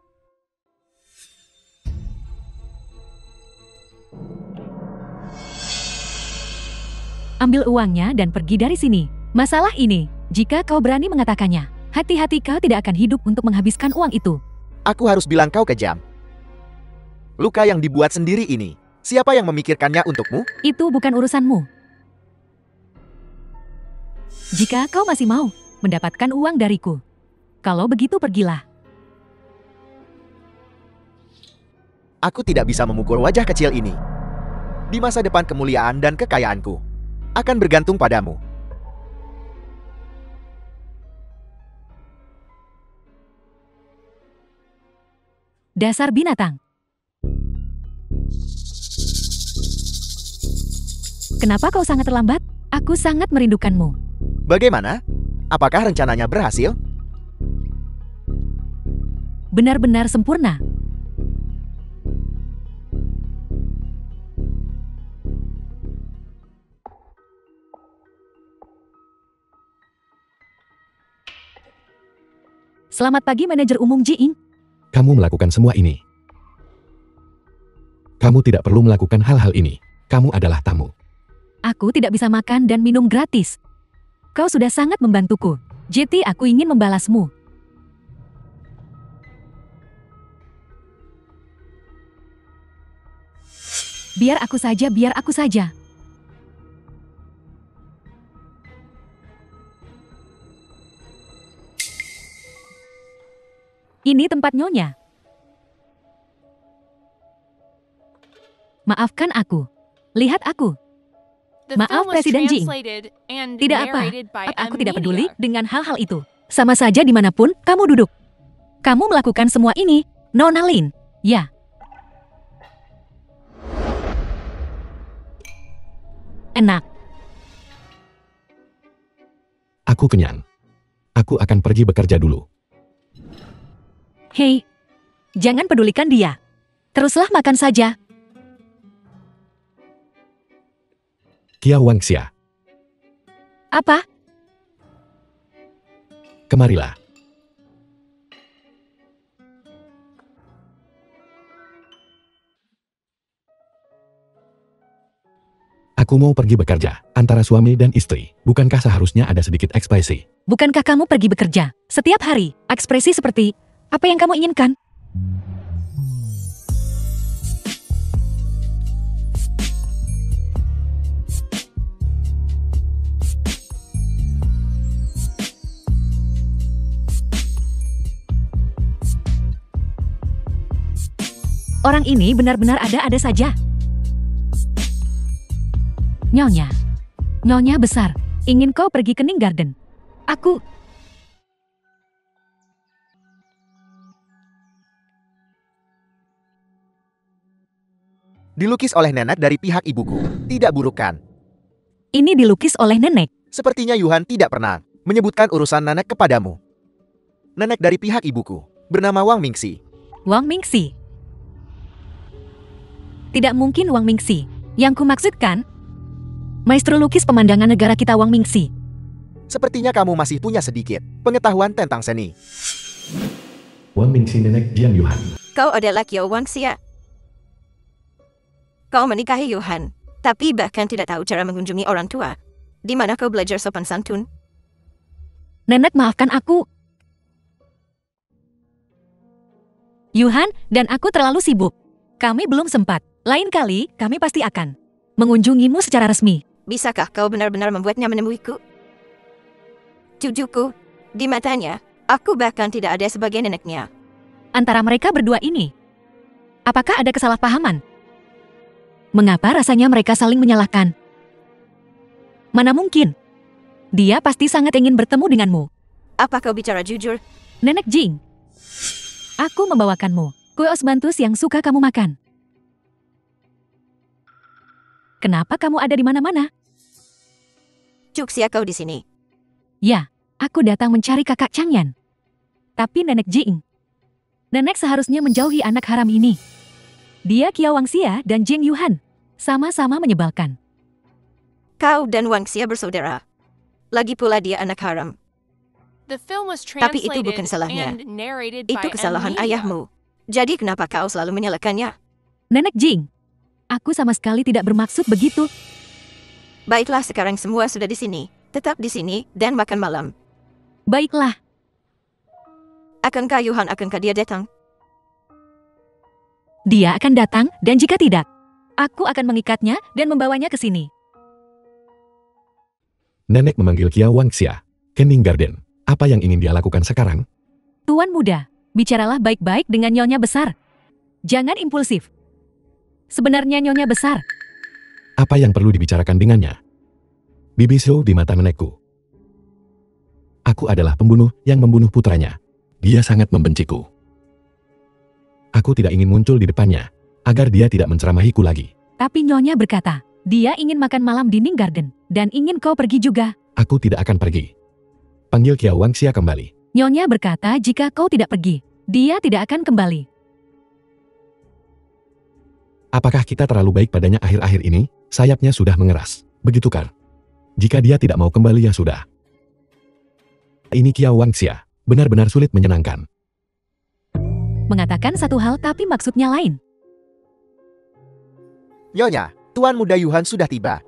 Ambil uangnya dan pergi dari sini. Masalah ini, jika kau berani mengatakannya, hati-hati kau tidak akan hidup untuk menghabiskan uang itu. Aku harus bilang kau kejam. Luka yang dibuat sendiri ini, siapa yang memikirkannya untukmu? Itu bukan urusanmu. Jika kau masih mau mendapatkan uang dariku, kalau begitu pergilah. Aku tidak bisa memukul wajah kecil ini. Di masa depan kemuliaan dan kekayaanku akan bergantung padamu. Dasar binatang. Kenapa kau sangat terlambat? Aku sangat merindukanmu. Bagaimana? Apakah rencananya berhasil? Benar-benar sempurna. Selamat pagi, manajer umum Ji-ing. Kamu melakukan semua ini. Kamu tidak perlu melakukan hal-hal ini. Kamu adalah tamu. Aku tidak bisa makan dan minum gratis. Kau sudah sangat membantuku. Jadi aku ingin membalasmu. Biar aku saja, biar aku saja. Ini tempat nyonya. Maafkan aku. Lihat aku. The Maaf, film was Presiden Jing. translated and Tidak apa. narrated by Aku M tidak peduli Media. dengan hal-hal itu. Sama saja dimanapun kamu duduk. Kamu melakukan semua ini, Nona Lin. Ya. Enak. Aku kenyang. Aku akan pergi bekerja dulu. Hei, jangan pedulikan dia. Teruslah makan saja. Kiao Wangxia, Apa? kemarilah. Aku mau pergi bekerja, antara suami dan istri. Bukankah seharusnya ada sedikit ekspresi? Bukankah kamu pergi bekerja setiap hari? Ekspresi seperti apa yang kamu inginkan? Orang ini benar-benar ada-ada saja. Nyonya. Nyonya besar. Ingin kau pergi ke Ning Garden? Aku... Dilukis oleh nenek dari pihak ibuku. Tidak buruk kan? Ini dilukis oleh nenek. Sepertinya Yuhan tidak pernah menyebutkan urusan nenek kepadamu. Nenek dari pihak ibuku bernama Wang Mingxi. Wang Mingxi. Tidak mungkin Wang Mingxi. Yang kumaksudkan, maestro lukis pemandangan negara kita Wang Mingxi. Sepertinya kamu masih punya sedikit pengetahuan tentang seni. Wang Mingxi nenek Jiang Yuhan. Kau adalah Qiao Wangxia. Kau menikahi Yuhan, tapi bahkan tidak tahu cara mengunjungi orang tua. Di mana kau belajar sopan santun? Nenek maafkan aku. Yuhan dan aku terlalu sibuk. Kami belum sempat. Lain kali, kami pasti akan mengunjungimu secara resmi. Bisakah kau benar-benar membuatnya menemuiku? Cucuku, di matanya, aku bahkan tidak ada sebagai neneknya. Antara mereka berdua ini, apakah ada kesalahpahaman? Mengapa rasanya mereka saling menyalahkan? Mana mungkin? Dia pasti sangat ingin bertemu denganmu. Apa kau bicara jujur? Nenek Jing, aku membawakanmu kue osmanthus yang suka kamu makan. Kenapa kamu ada di mana-mana? Cuxia kau di sini. Ya, aku datang mencari kakak Changyan. Tapi Nenek Jing, Nenek seharusnya menjauhi anak haram ini. Dia Qiao Wangxia dan Jing Yuhan. Sama-sama menyebalkan. Kau dan Wangxia bersaudara. Lagi pula dia anak haram. The film was Tapi itu translated bukan salahnya. and narrated Itu by kesalahan Anmelia. ayahmu. Jadi kenapa kau selalu menyalahkannya? Nenek Jing, aku sama sekali tidak bermaksud begitu. Baiklah, sekarang semua sudah di sini. Tetap di sini dan makan malam. Baiklah, Akankah Yuhan, akankah dia datang? dia akan datang dan jika tidak, aku akan mengikatnya dan membawanya ke sini. Nenek memanggil Qiao Wangxia ke Ning Garden. Apa yang ingin dia lakukan sekarang? Tuan muda, bicaralah baik-baik dengan Nyonya besar. Jangan impulsif. Sebenarnya Nyonya besar, Apa yang perlu dibicarakan dengannya? Bibi Xiao di mata nenekku. Aku adalah pembunuh yang membunuh putranya. Dia sangat membenciku. Aku tidak ingin muncul di depannya, agar dia tidak menceramahiku lagi. tapi Nyonya berkata, dia ingin makan malam di Ning Garden, dan ingin kau pergi juga. Aku tidak akan pergi. Panggil Qiao Wangxia kembali. Nyonya berkata jika kau tidak pergi, dia tidak akan kembali. Apakah kita terlalu baik padanya akhir-akhir ini? Sayapnya sudah mengeras. Begitu kan? Jika dia tidak mau kembali ya sudah. Ini Qiao Wangxia, benar-benar sulit menyenangkan. Mengatakan satu hal tapi maksudnya lain. Nyonya, Tuan Muda Yuhan sudah tiba.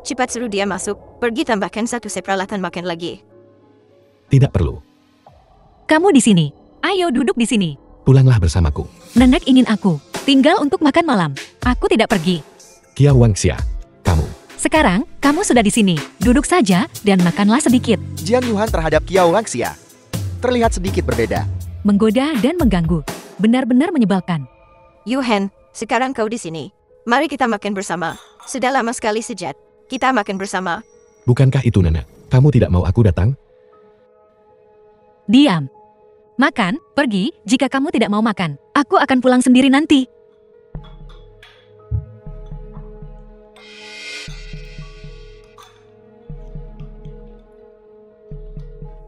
Cepat suruh dia masuk. Pergi tambahkan satu set peralatan makan lagi. Tidak perlu. Kamu di sini. Ayo duduk di sini. Pulanglah bersamaku. Nenek ingin aku tinggal untuk makan malam. Aku tidak pergi. Qiao Wangxia, kamu. Sekarang, kamu sudah di sini. Duduk saja dan makanlah sedikit. Jiang Yuhan terhadap Qiao Wangxia terlihat sedikit berbeda. Menggoda dan mengganggu. Benar-benar menyebalkan. Yuhan, sekarang kau di sini. Mari kita makan bersama. Sudah lama sekali sejak kita makan bersama. Bukankah itu nenek? Kamu tidak mau aku datang? Diam. Makan, pergi, jika kamu tidak mau makan. Aku akan pulang sendiri nanti.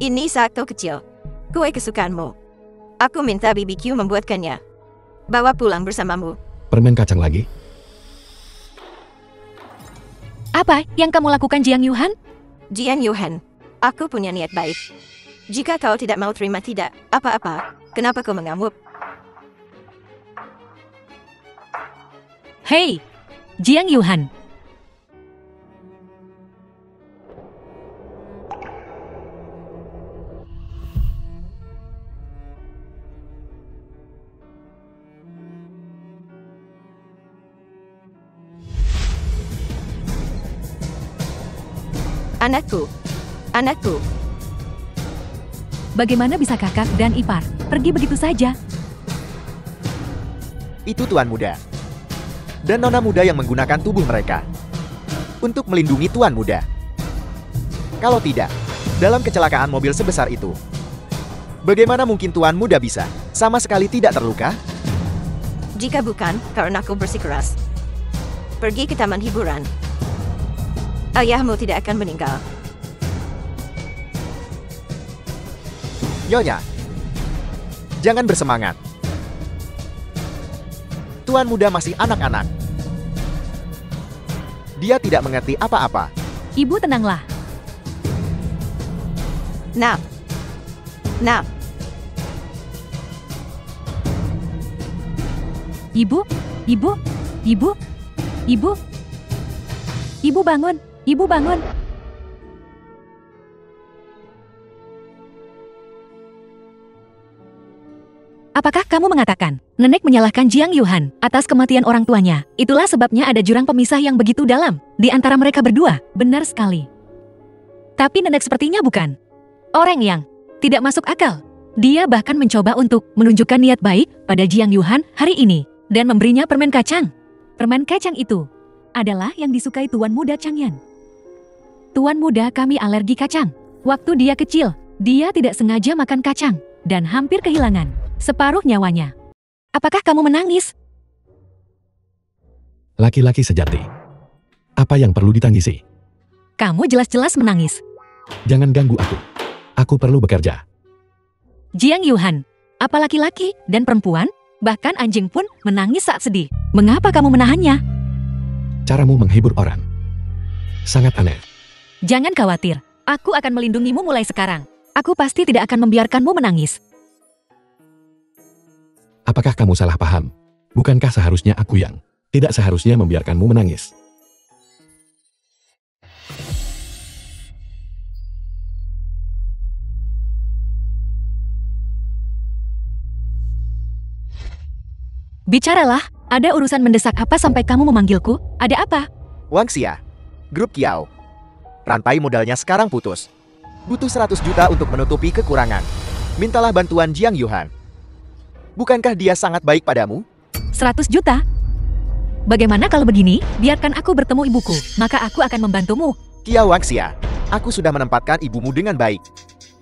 Ini sakto kecil. Kue kesukaanmu. Aku minta BBQ membuatkannya. Bawa pulang bersamamu. Permen kacang lagi? Apa yang kamu lakukan, Jiang Yuhan? Jian Yuhan, aku punya niat baik. Jika kau tidak mau terima tidak apa-apa, kenapa kau mengamuk? Hei, Jiang Yuhan. Anakku. Anakku. Bagaimana bisa kakak dan ipar pergi begitu saja? Itu tuan muda. Dan nona muda yang menggunakan tubuh mereka untuk melindungi tuan muda. Kalau tidak, dalam kecelakaan mobil sebesar itu, bagaimana mungkin tuan muda bisa sama sekali tidak terluka? Jika bukan karena aku bersikeras pergi ke taman hiburan, ayahmu tidak akan meninggal. Nyonya, jangan bersemangat. Tuan muda masih anak-anak. Dia tidak mengerti apa-apa. Ibu tenanglah. Nak. Nak. Ibu, ibu, ibu, ibu. Ibu bangun, ibu bangun. Apakah kamu mengatakan, nenek menyalahkan Jiang Yuhan atas kematian orang tuanya? Itulah sebabnya ada jurang pemisah yang begitu dalam di antara mereka berdua. Benar sekali. Tapi nenek sepertinya bukan orang yang tidak masuk akal. Dia bahkan mencoba untuk menunjukkan niat baik pada Jiang Yuhan hari ini dan memberinya permen kacang. Permen kacang itu adalah yang disukai Tuan Muda Changyan. Tuan Muda kami alergi kacang. Waktu dia kecil, dia tidak sengaja makan kacang dan hampir kehilangan separuh nyawanya. Apakah kamu menangis? Laki-laki sejati. Apa yang perlu ditangisi? Kamu jelas-jelas menangis. Jangan ganggu aku. Aku perlu bekerja. Jiang Yuhan, apa laki-laki dan perempuan, bahkan anjing pun menangis saat sedih. Mengapa kamu menahannya? Caramu menghibur orang sangat aneh. Jangan khawatir, aku akan melindungimu mulai sekarang. Aku pasti tidak akan membiarkanmu menangis. Apakah kamu salah paham? Bukankah seharusnya aku yang tidak seharusnya membiarkanmu menangis? Bicaralah, ada urusan mendesak apa sampai kamu memanggilku? Ada apa? Wang Xia, grup Kiao. Rantai modalnya sekarang putus. Butuh 100 juta untuk menutupi kekurangan. Mintalah bantuan Jiang Yuhan. Bukankah dia sangat baik padamu? 100 juta? Bagaimana kalau begini, biarkan aku bertemu ibuku, maka aku akan membantumu. Kiao Wang Xia, aku sudah menempatkan ibumu dengan baik.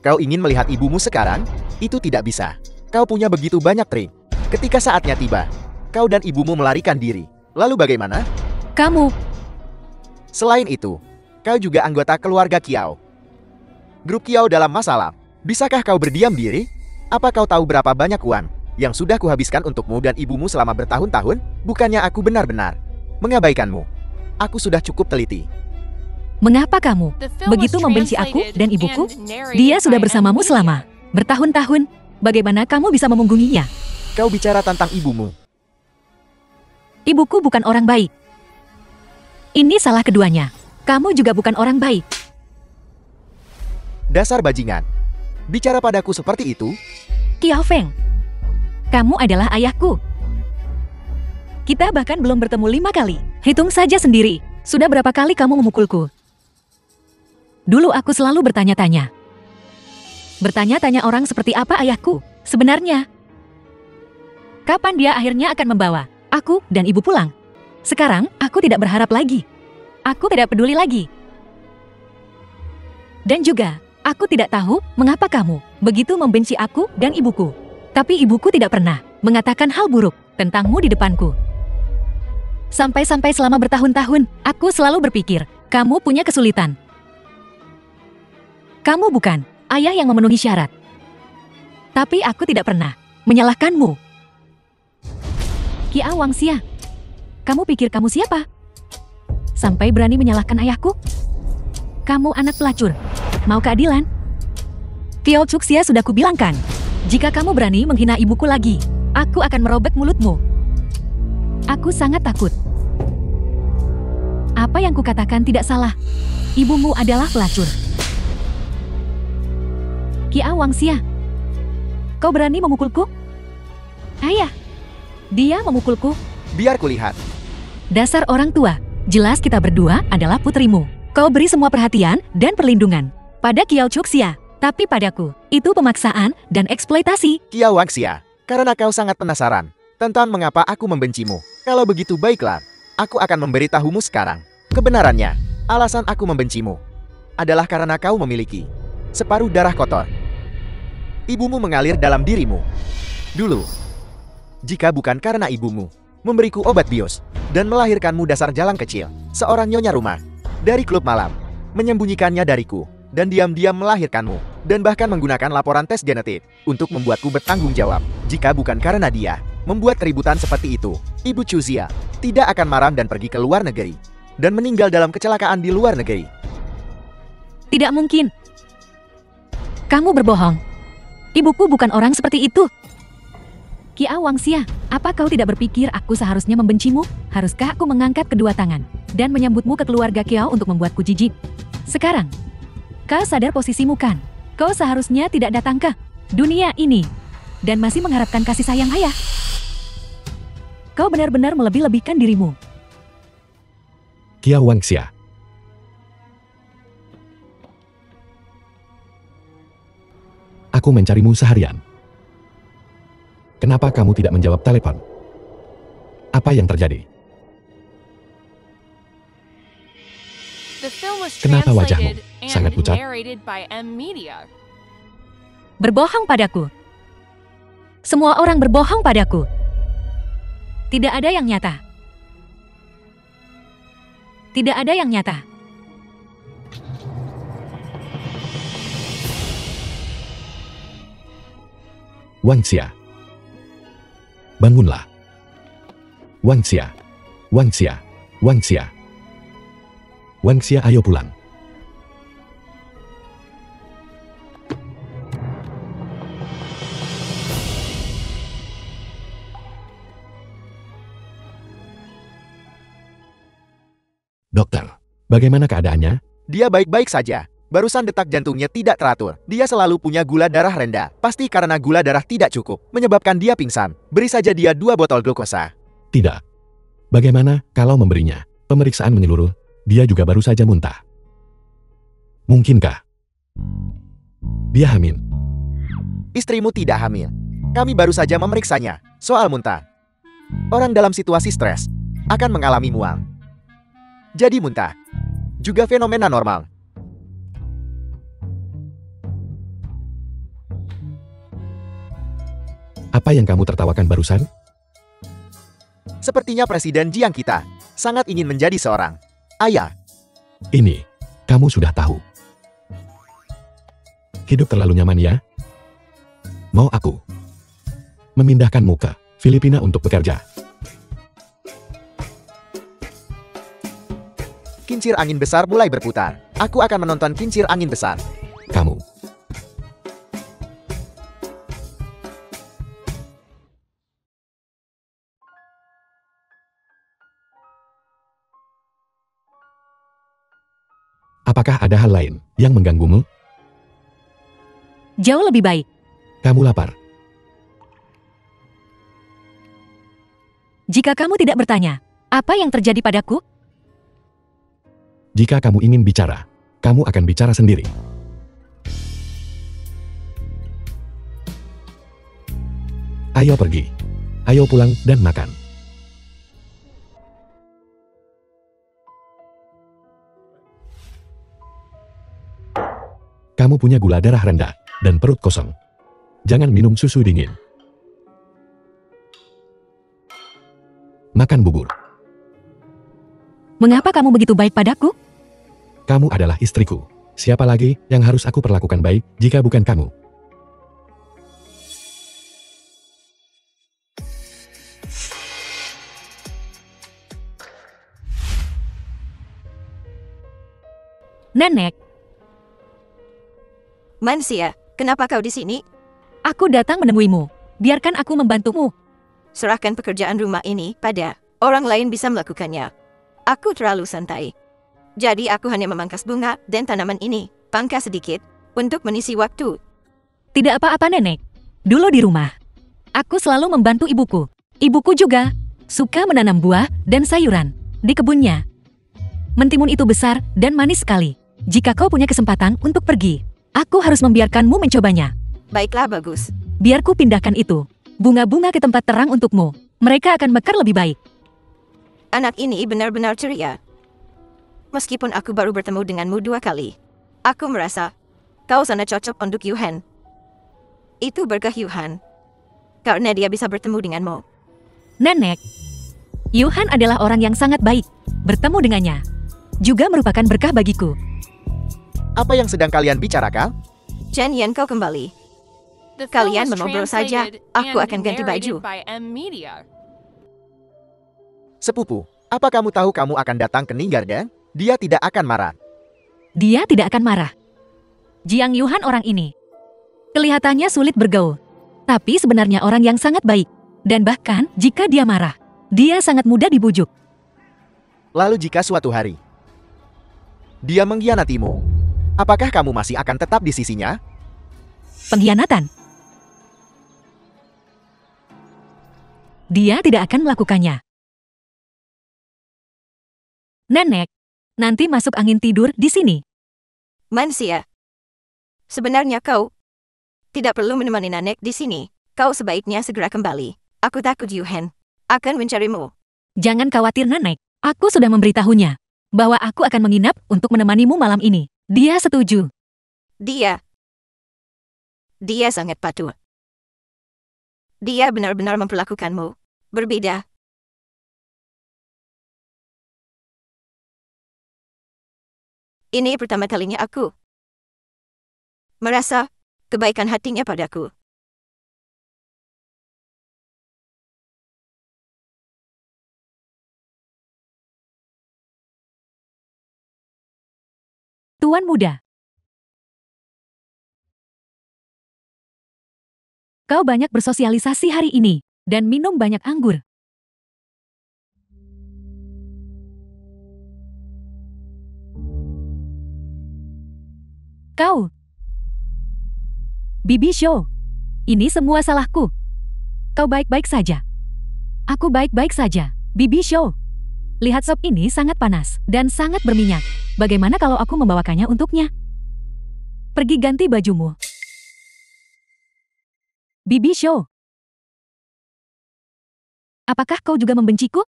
Kau ingin melihat ibumu sekarang? Itu tidak bisa. Kau punya begitu banyak trik. Ketika saatnya tiba, kau dan ibumu melarikan diri. Lalu bagaimana? Kamu, Selain itu, kau juga anggota keluarga Kiao. Grup Kiao dalam masalah. Bisakah kau berdiam diri? Apa kau tahu berapa banyak uang yang sudah kuhabiskan untukmu dan ibumu selama bertahun-tahun? Bukannya aku benar-benar mengabaikanmu. Aku sudah cukup teliti. mengapa kamu The film begitu was membenci aku translated dan ibuku? and narrated Dia sudah by bersamamu Amelia. selama bertahun-tahun. Bagaimana kamu bisa memunggunginya? Kau bicara tentang ibumu. Ibuku bukan orang baik. Ini salah keduanya. Kamu juga bukan orang baik. Dasar bajingan. Bicara padaku seperti itu? Kiao Feng, kamu adalah ayahku. Kita bahkan belum bertemu 5 kali. Hitung saja sendiri, sudah berapa kali kamu memukulku? Dulu aku selalu bertanya-tanya. Bertanya-tanya orang seperti apa ayahku sebenarnya. Kapan dia akhirnya akan membawa aku dan ibu pulang? Sekarang aku tidak berharap lagi. Aku tidak peduli lagi. Dan juga, aku tidak tahu mengapa kamu begitu membenci aku dan ibuku. Tapi ibuku tidak pernah mengatakan hal buruk tentangmu di depanku. Sampai-sampai selama bertahun-tahun, aku selalu berpikir, kamu punya kesulitan. Kamu bukan ayah yang memenuhi syarat. Tapi aku tidak pernah menyalahkanmu. Kiao Wang Xia, kamu pikir kamu siapa? Sampai berani menyalahkan ayahku? Kamu anak pelacur. Mau keadilan? Kiao Xia sudah kubilangkan. Jika kamu berani menghina ibuku lagi, aku akan merobek mulutmu. Aku sangat takut. Apa yang kukatakan tidak salah. Ibumu adalah pelacur. Kiao Wang Xia, kau berani memukulku? Ayah, dia memukulku. Biar kulihat. Dasar orang tua, jelas kita berdua adalah putrimu. Kau beri semua perhatian dan perlindungan pada Kiao Chuxia, tapi padaku, itu pemaksaan dan eksploitasi. Kiao Wangxia, karena kau sangat penasaran tentang mengapa aku membencimu. Kalau begitu baiklah, aku akan memberitahumu sekarang. Kebenarannya, alasan aku membencimu adalah karena kau memiliki separuh darah kotor. Ibumu mengalir dalam dirimu. Dulu, jika bukan karena ibumu memberiku obat bios dan melahirkanmu dasar jalan kecil, seorang nyonya rumah dari klub malam menyembunyikannya dariku dan diam-diam melahirkanmu dan bahkan menggunakan laporan tes genetik untuk membuatku bertanggung jawab. Jika bukan karena dia membuat keributan seperti itu, Ibu Chuzia tidak akan marah dan pergi ke luar negeri dan meninggal dalam kecelakaan di luar negeri. Tidak mungkin. Kamu berbohong. Ibuku bukan orang seperti itu. Kiao Wangxia, apa kau tidak berpikir aku seharusnya membencimu? Haruskah aku mengangkat kedua tangan dan menyambutmu ke keluarga Kiao untuk membuatku jijik? Sekarang, kau sadar posisimu kan? Kau seharusnya tidak datang ke dunia ini dan masih mengharapkan kasih sayang ayah. Kau benar-benar melebih-lebihkan dirimu. Kiao Wangxia. Aku mencarimu seharian. Kenapa kamu tidak menjawab telepon? Apa yang terjadi? The film was Kenapa wajahmu translated sangat and pucat? narrated by M Media. Berbohong padaku. Semua orang berbohong padaku. Tidak ada yang nyata. Tidak ada yang nyata. Wangxia. Bangunlah. Wangxia. Wangxia. Wangxia. Wangxia, ayo pulang. Dokter, bagaimana keadaannya? Dia baik-baik saja. Barusan detak jantungnya tidak teratur. Dia selalu punya gula darah rendah. Pasti karena gula darah tidak cukup, menyebabkan dia pingsan. Beri saja dia 2 botol glukosa. Tidak. Bagaimana kalau memberinya pemeriksaan menyeluruh? Dia juga baru saja muntah. Mungkinkah dia hamil? Istrimu tidak hamil. Kami baru saja memeriksanya. Soal muntah, orang dalam situasi stres akan mengalami mual. Jadi muntah juga fenomena normal. Apa yang kamu tertawakan barusan? Sepertinya Presiden Jiang kita sangat ingin menjadi seorang ayah. Ini, kamu sudah tahu. Hidup terlalu nyaman ya? Mau aku memindahkanmu ke Filipina untuk bekerja? Kincir angin besar mulai berputar. Aku akan menonton kincir angin besar. Kamu. Apakah ada hal lain yang mengganggumu? Jauh lebih baik. Kamu lapar. Jika kamu tidak bertanya, apa yang terjadi padaku? Jika kamu ingin bicara, kamu akan bicara sendiri. Ayo pergi. Ayo pulang dan makan. Kamu punya gula darah rendah dan perut kosong. Jangan minum susu dingin. Makan bubur. Mengapa kamu begitu baik padaku? Kamu adalah istriku. Siapa lagi yang harus aku perlakukan baik jika bukan kamu? Nenek, Mansia, kenapa kau di sini? aku datang menemuimu. Biarkan aku membantumu. Serahkan pekerjaan rumah ini pada orang lain bisa melakukannya. Aku terlalu santai. Jadi aku hanya memangkas bunga dan tanaman ini, pangkas sedikit, untuk mengisi waktu. Tidak apa-apa nenek. Dulu di rumah, aku selalu membantu ibuku. Ibuku juga suka menanam buah dan sayuran di kebunnya. Mentimun itu besar dan manis sekali. Jika kau punya kesempatan untuk pergi, aku harus membiarkanmu mencobanya. Baiklah, bagus. Biar ku pindahkan itu. Bunga-bunga ke tempat terang untukmu. Mereka akan mekar lebih baik. Anak ini benar-benar ceria. Meskipun aku baru bertemu denganmu 2 kali, aku merasa kau sangat cocok untuk Yuhan. Itu berkah Yuhan, karena dia bisa bertemu denganmu. Nenek, Yuhan adalah orang yang sangat baik. Bertemu dengannya juga merupakan berkah bagiku. Apa yang sedang kalian bicarakan? Chen Yan, kau kembali. The film Kalian was mengobrol saja. translated Aku and akan ganti narrated baju. by M Media. Sepupu, apa kamu tahu kamu akan datang ke Ninggarden? Dia tidak akan marah. Dia tidak akan marah. Jiang Yuhan orang ini kelihatannya sulit bergaul, tapi sebenarnya orang yang sangat baik. Dan bahkan jika dia marah, dia sangat mudah dibujuk. Lalu jika suatu hari dia mengkhianatimu, apakah kamu masih akan tetap di sisinya? Pengkhianatan. Dia tidak akan melakukannya. Nenek, nanti masuk angin tidur di sini. Mansia, sebenarnya kau tidak perlu menemani nenek di sini. Kau sebaiknya segera kembali. Aku takut Yuhan akan mencarimu. Jangan khawatir nenek, aku sudah memberitahunya bahwa aku akan menginap untuk menemanimu malam ini. Dia setuju. Dia sangat patuh. Dia benar-benar memperlakukanmu berbeda. Ini pertama kalinya aku merasa kebaikan hatinya padaku. Tuan muda, kau banyak bersosialisasi hari ini dan minum banyak anggur. Kau, Bibi Show, ini semua salahku. Kau baik-baik saja. Aku baik-baik saja. Bibi Show, lihat sop ini sangat panas dan sangat berminyak. Bagaimana kalau aku membawakannya untuknya? Pergi ganti bajumu. Bibi Show, apakah kau juga membenciku?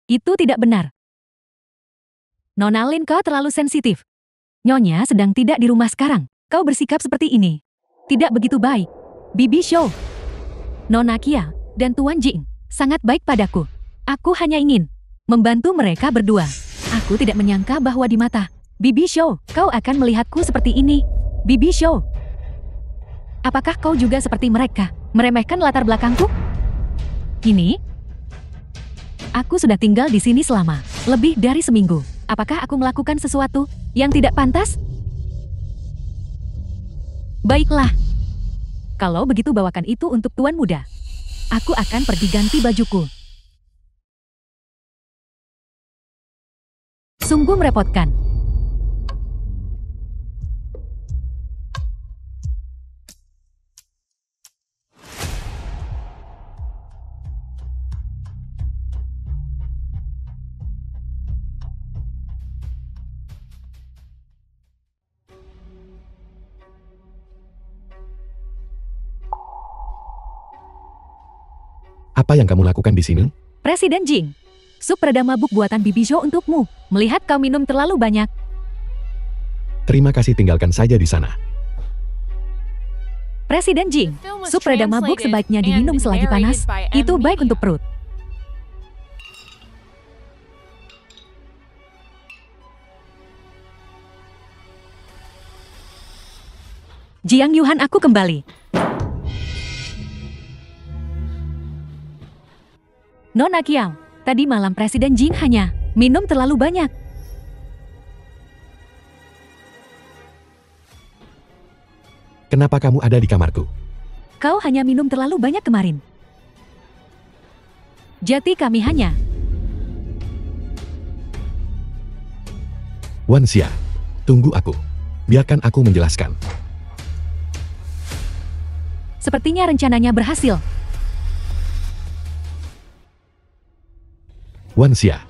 Itu tidak benar. Nona Lin, kau terlalu sensitif. Nyonya sedang tidak di rumah sekarang. Kau bersikap seperti ini tidak begitu baik. Bibi Show, Nona Kia, dan Tuan Jing sangat baik padaku. Aku hanya ingin membantu mereka berdua. Aku tidak menyangka bahwa di mata Bibi Show, kau akan melihatku seperti ini. Bibi Show, apakah kau juga seperti mereka, meremehkan latar belakangku? Ini, aku sudah tinggal di sini selama lebih dari seminggu. Apakah aku melakukan sesuatu yang tidak pantas? Baiklah. Kalau begitu bawakan itu untuk tuan muda. Aku akan pergi ganti bajuku. Sungguh merepotkan. Apa yang kamu lakukan di sini? Presiden Jing, sup reda mabuk buatan Bibi Show untukmu. Melihat kau minum terlalu banyak. Terima kasih, tinggalkan saja di sana. Presiden Jing, The film was sup reda mabuk translated sebaiknya and diminum selagi panas. narrated by M Itu baik Media. untuk perut. Jiang Yuhan, aku kembali. Nona Kiao, tadi malam Presiden Jing hanya minum terlalu banyak. Kenapa kamu ada di kamarku? Kau hanya minum terlalu banyak kemarin. Jati kami hanya... Wan Xia, tunggu aku. Biarkan aku menjelaskan. Sepertinya rencananya berhasil. Wan Xia,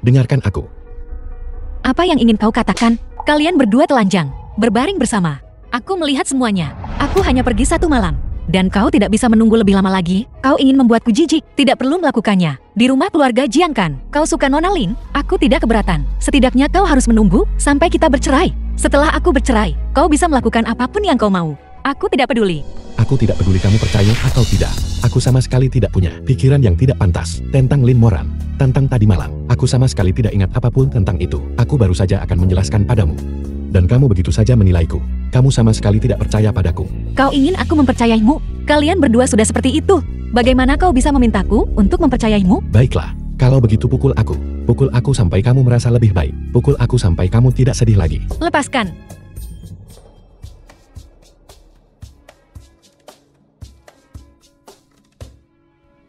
dengarkan aku. Apa yang ingin kau katakan? Kalian berdua telanjang, berbaring bersama. Aku melihat semuanya. Aku hanya pergi 1 malam. Dan kau tidak bisa menunggu lebih lama lagi? Kau ingin membuatku jijik? Tidak perlu melakukannya. Di rumah keluarga Jiang kan? Kau suka Nona Lin? Aku tidak keberatan. Setidaknya kau harus menunggu sampai kita bercerai. Setelah aku bercerai, kau bisa melakukan apapun yang kau mau. Aku tidak peduli. Aku tidak peduli kamu percaya atau tidak. Aku sama sekali tidak punya pikiran yang tidak pantas tentang Lin Moran. Tentang tadi malam, aku sama sekali tidak ingat apapun tentang itu. Aku baru saja akan menjelaskan padamu. Dan kamu begitu saja menilaiku. Kamu sama sekali tidak percaya padaku. Kau ingin aku mempercayaimu? Kalian berdua sudah seperti itu. Bagaimana kau bisa memintaku untuk mempercayaimu? Baiklah, kalau begitu pukul aku. Pukul aku sampai kamu merasa lebih baik. Pukul aku sampai kamu tidak sedih lagi. Lepaskan.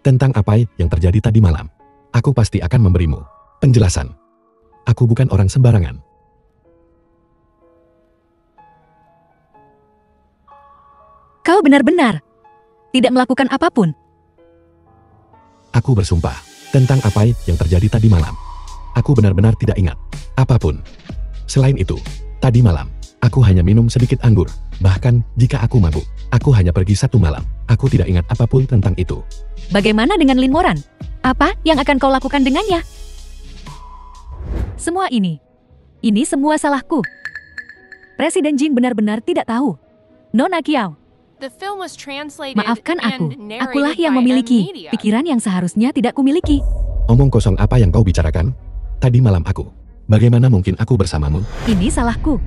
Tentang apa yang terjadi tadi malam, aku pasti akan memberimu penjelasan. Aku bukan orang sembarangan. Kau benar-benar tidak melakukan apapun. Aku bersumpah, tentang apa yang terjadi tadi malam. Aku benar-benar tidak ingat apapun. Selain itu, tadi malam, aku hanya minum sedikit anggur. Bahkan, jika aku mabuk, aku hanya pergi 1 malam. Aku tidak ingat apapun tentang itu. Bagaimana dengan Lin Moran? Apa yang akan kau lakukan dengannya? Semua ini semua salahku. Presiden Jing benar-benar tidak tahu. Nona Kiao, The film was translated maafkan aku. and Akulah narrated yang by memiliki Media. pikiran yang seharusnya tidak kumiliki. Omong kosong apa yang kau bicarakan? Tadi malam aku. Bagaimana mungkin aku bersamamu? Ini salahku.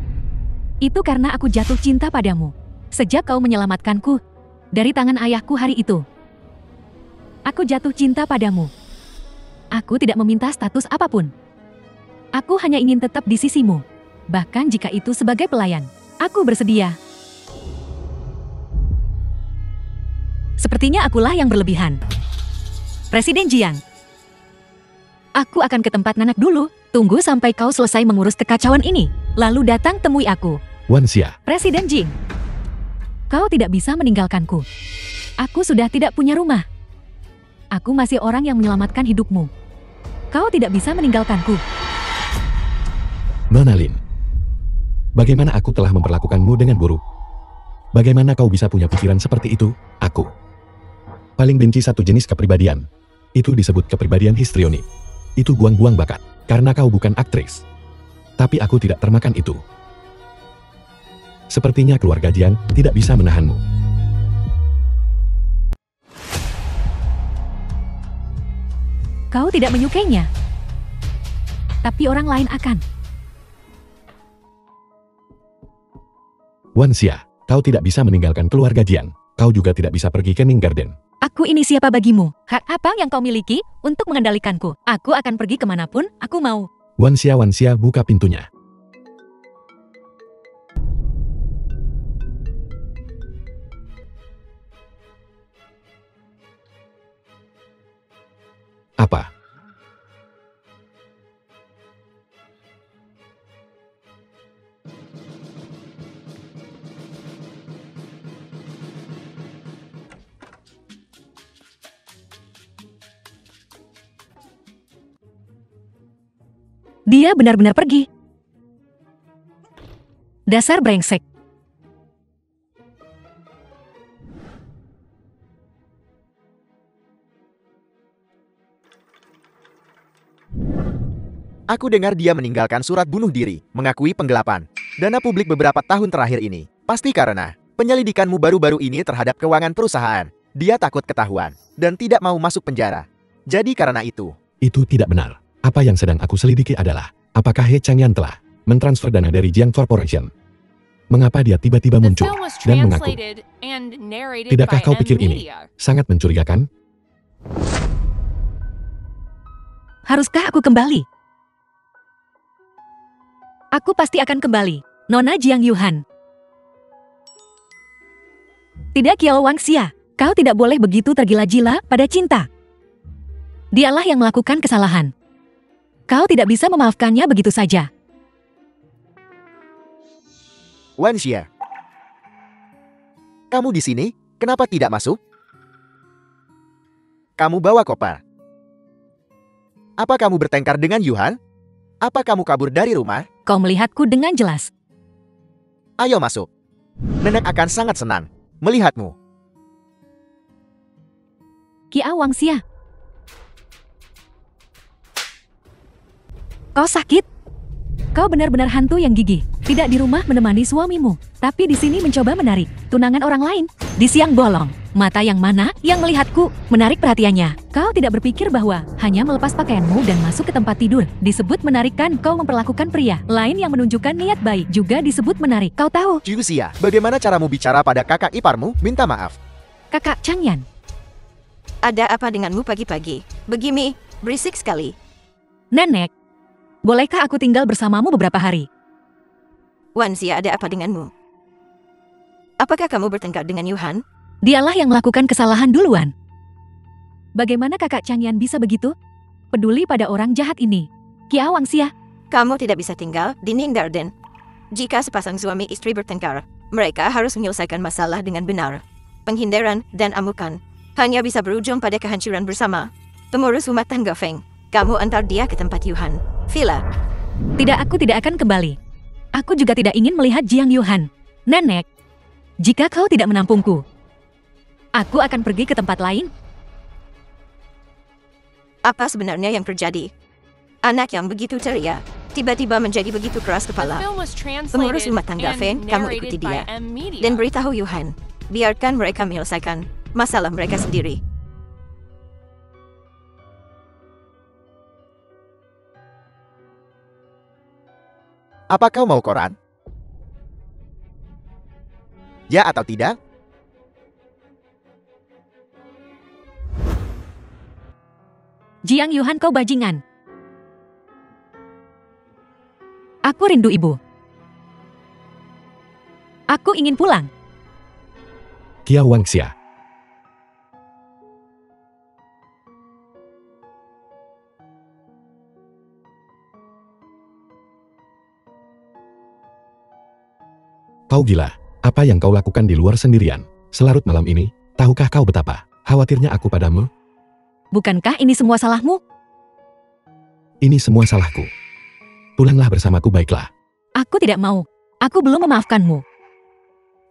Itu karena aku jatuh cinta padamu. Sejak kau menyelamatkanku dari tangan ayahku hari itu. Aku jatuh cinta padamu. Aku tidak meminta status apapun. Aku hanya ingin tetap di sisimu. Bahkan jika itu sebagai pelayan. Aku bersedia. Sepertinya akulah yang berlebihan. Presiden Jiang. Aku akan ke tempat Nanak dulu. Tunggu sampai kau selesai mengurus kekacauan ini. Lalu datang temui aku. Wan Xia, Presiden Jing. Kau tidak bisa meninggalkanku. Aku sudah tidak punya rumah. Aku masih orang yang menyelamatkan hidupmu. Kau tidak bisa meninggalkanku. Nona Lin. Bagaimana aku telah memperlakukanmu dengan buruk? Bagaimana kau bisa punya pikiran seperti itu? Aku paling benci satu jenis kepribadian. Itu disebut kepribadian histrionik. Itu buang-buang bakat, karena kau bukan aktris. Tapi aku tidak termakan itu. Sepertinya keluarga Jiang tidak bisa menahanmu. Kau tidak menyukainya. Tapi orang lain akan. Wan Xia, kau tidak bisa meninggalkan keluarga Jiang. Kau juga tidak bisa pergi ke Ning Garden. Aku ini siapa bagimu? Hak apa yang kau miliki untuk mengendalikanku? Aku akan pergi kemanapun aku mau. Wan Xia, buka pintunya. Apa? Dia benar-benar pergi. Dasar brengsek. Aku dengar dia meninggalkan surat bunuh diri, mengakui penggelapan dana publik beberapa tahun terakhir ini. Pasti karena penyelidikanmu baru-baru ini terhadap keuangan perusahaan. Dia takut ketahuan dan tidak mau masuk penjara. Jadi karena itu. Itu tidak benar. Apa yang sedang aku selidiki adalah, apakah He Changyan telah mentransfer dana dari Jiang Corporation? Mengapa dia tiba-tiba The muncul film was dan mengaku? translated and narrated Tidakkah by kau pikir ini Media. sangat mencurigakan? Haruskah aku kembali? Aku pasti akan kembali. Nona Jiang Yuhan. Tidak Kiao Wang Xia. Kau tidak boleh begitu tergila-gila pada cinta. Dialah yang melakukan kesalahan. Kau tidak bisa memaafkannya begitu saja. Wan Xia, kamu di sini? Kenapa tidak masuk? Kamu bawa koper. Apa kamu bertengkar dengan Yuhan? Apa kamu kabur dari rumah? Kau melihatku dengan jelas. Ayo masuk. Nenek akan sangat senang melihatmu. Kia Wangxia. Kau sakit? Kau benar-benar hantu yang gigih. Tidak di rumah menemani suamimu, tapi di sini mencoba menarik tunangan orang lain. Di siang bolong, mata yang mana yang melihatku menarik perhatiannya. Kau tidak berpikir bahwa hanya melepas pakaianmu dan masuk ke tempat tidur disebut menarik kan? Kau memperlakukan pria lain yang menunjukkan niat baik juga disebut menarik. Kau tahu? Juxia, bagaimana caramu bicara pada kakak iparmu? Minta maaf. Kakak Changyan. Ada apa denganmu pagi-pagi? Begini, berisik sekali. Nenek, bolehkah aku tinggal bersamamu beberapa hari? Wanxia, ada apa denganmu? Apakah kamu bertengkar dengan Yuhan? Dialah yang melakukan kesalahan duluan. Bagaimana kakak Changyan bisa begitu? Peduli pada orang jahat ini. Kia Wangxia. Kamu tidak bisa tinggal di Ningdarden. Jika sepasang suami istri bertengkar, mereka harus menyelesaikan masalah dengan benar. Penghindaran dan amukan hanya bisa berujung pada kehancuran bersama. Pengurus rumah tangga Feng, kamu antar dia ke tempat Yuhan. Villa. Tidak, aku tidak akan kembali. Aku juga tidak ingin melihat Jiang Yuhan. Nenek, jika kau tidak menampungku, aku akan pergi ke tempat lain. Apa sebenarnya yang terjadi? Anak yang begitu ceria, tiba-tiba menjadi begitu keras The kepala. film was Pengurus translated rumah tangga and Feng, kamu ikuti narrated by dia. M Media. Dan beritahu Yuhan, biarkan mereka menyelesaikan masalah mereka sendiri. Apa kau mau koran? Ya atau tidak? Jiang Yuhan, kau bajingan. Aku rindu ibu. Aku ingin pulang. Kia Wangxia. Kau gila, apa yang kau lakukan di luar sendirian, selarut malam ini? Tahukah kau betapa khawatirnya aku padamu? Bukankah ini semua salahmu? Ini semua salahku. Pulanglah bersamaku baiklah. Aku tidak mau. Aku belum memaafkanmu.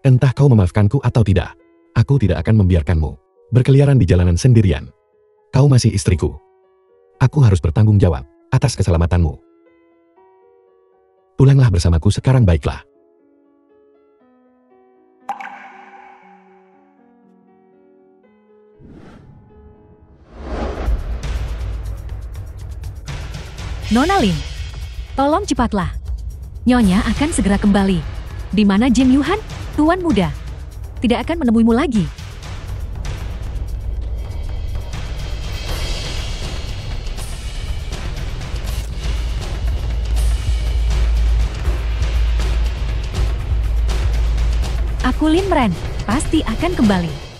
Entah kau memaafkanku atau tidak, aku tidak akan membiarkanmu berkeliaran di jalanan sendirian. Kau masih istriku. Aku harus bertanggung jawab atas keselamatanmu. Pulanglah bersamaku sekarang baiklah. Nona Lin, tolong cepatlah. Nyonya akan segera kembali. Di mana Jiang Yuhan, tuan muda? Tidak akan menemuimu lagi. Aku Lin Ren, pasti akan kembali.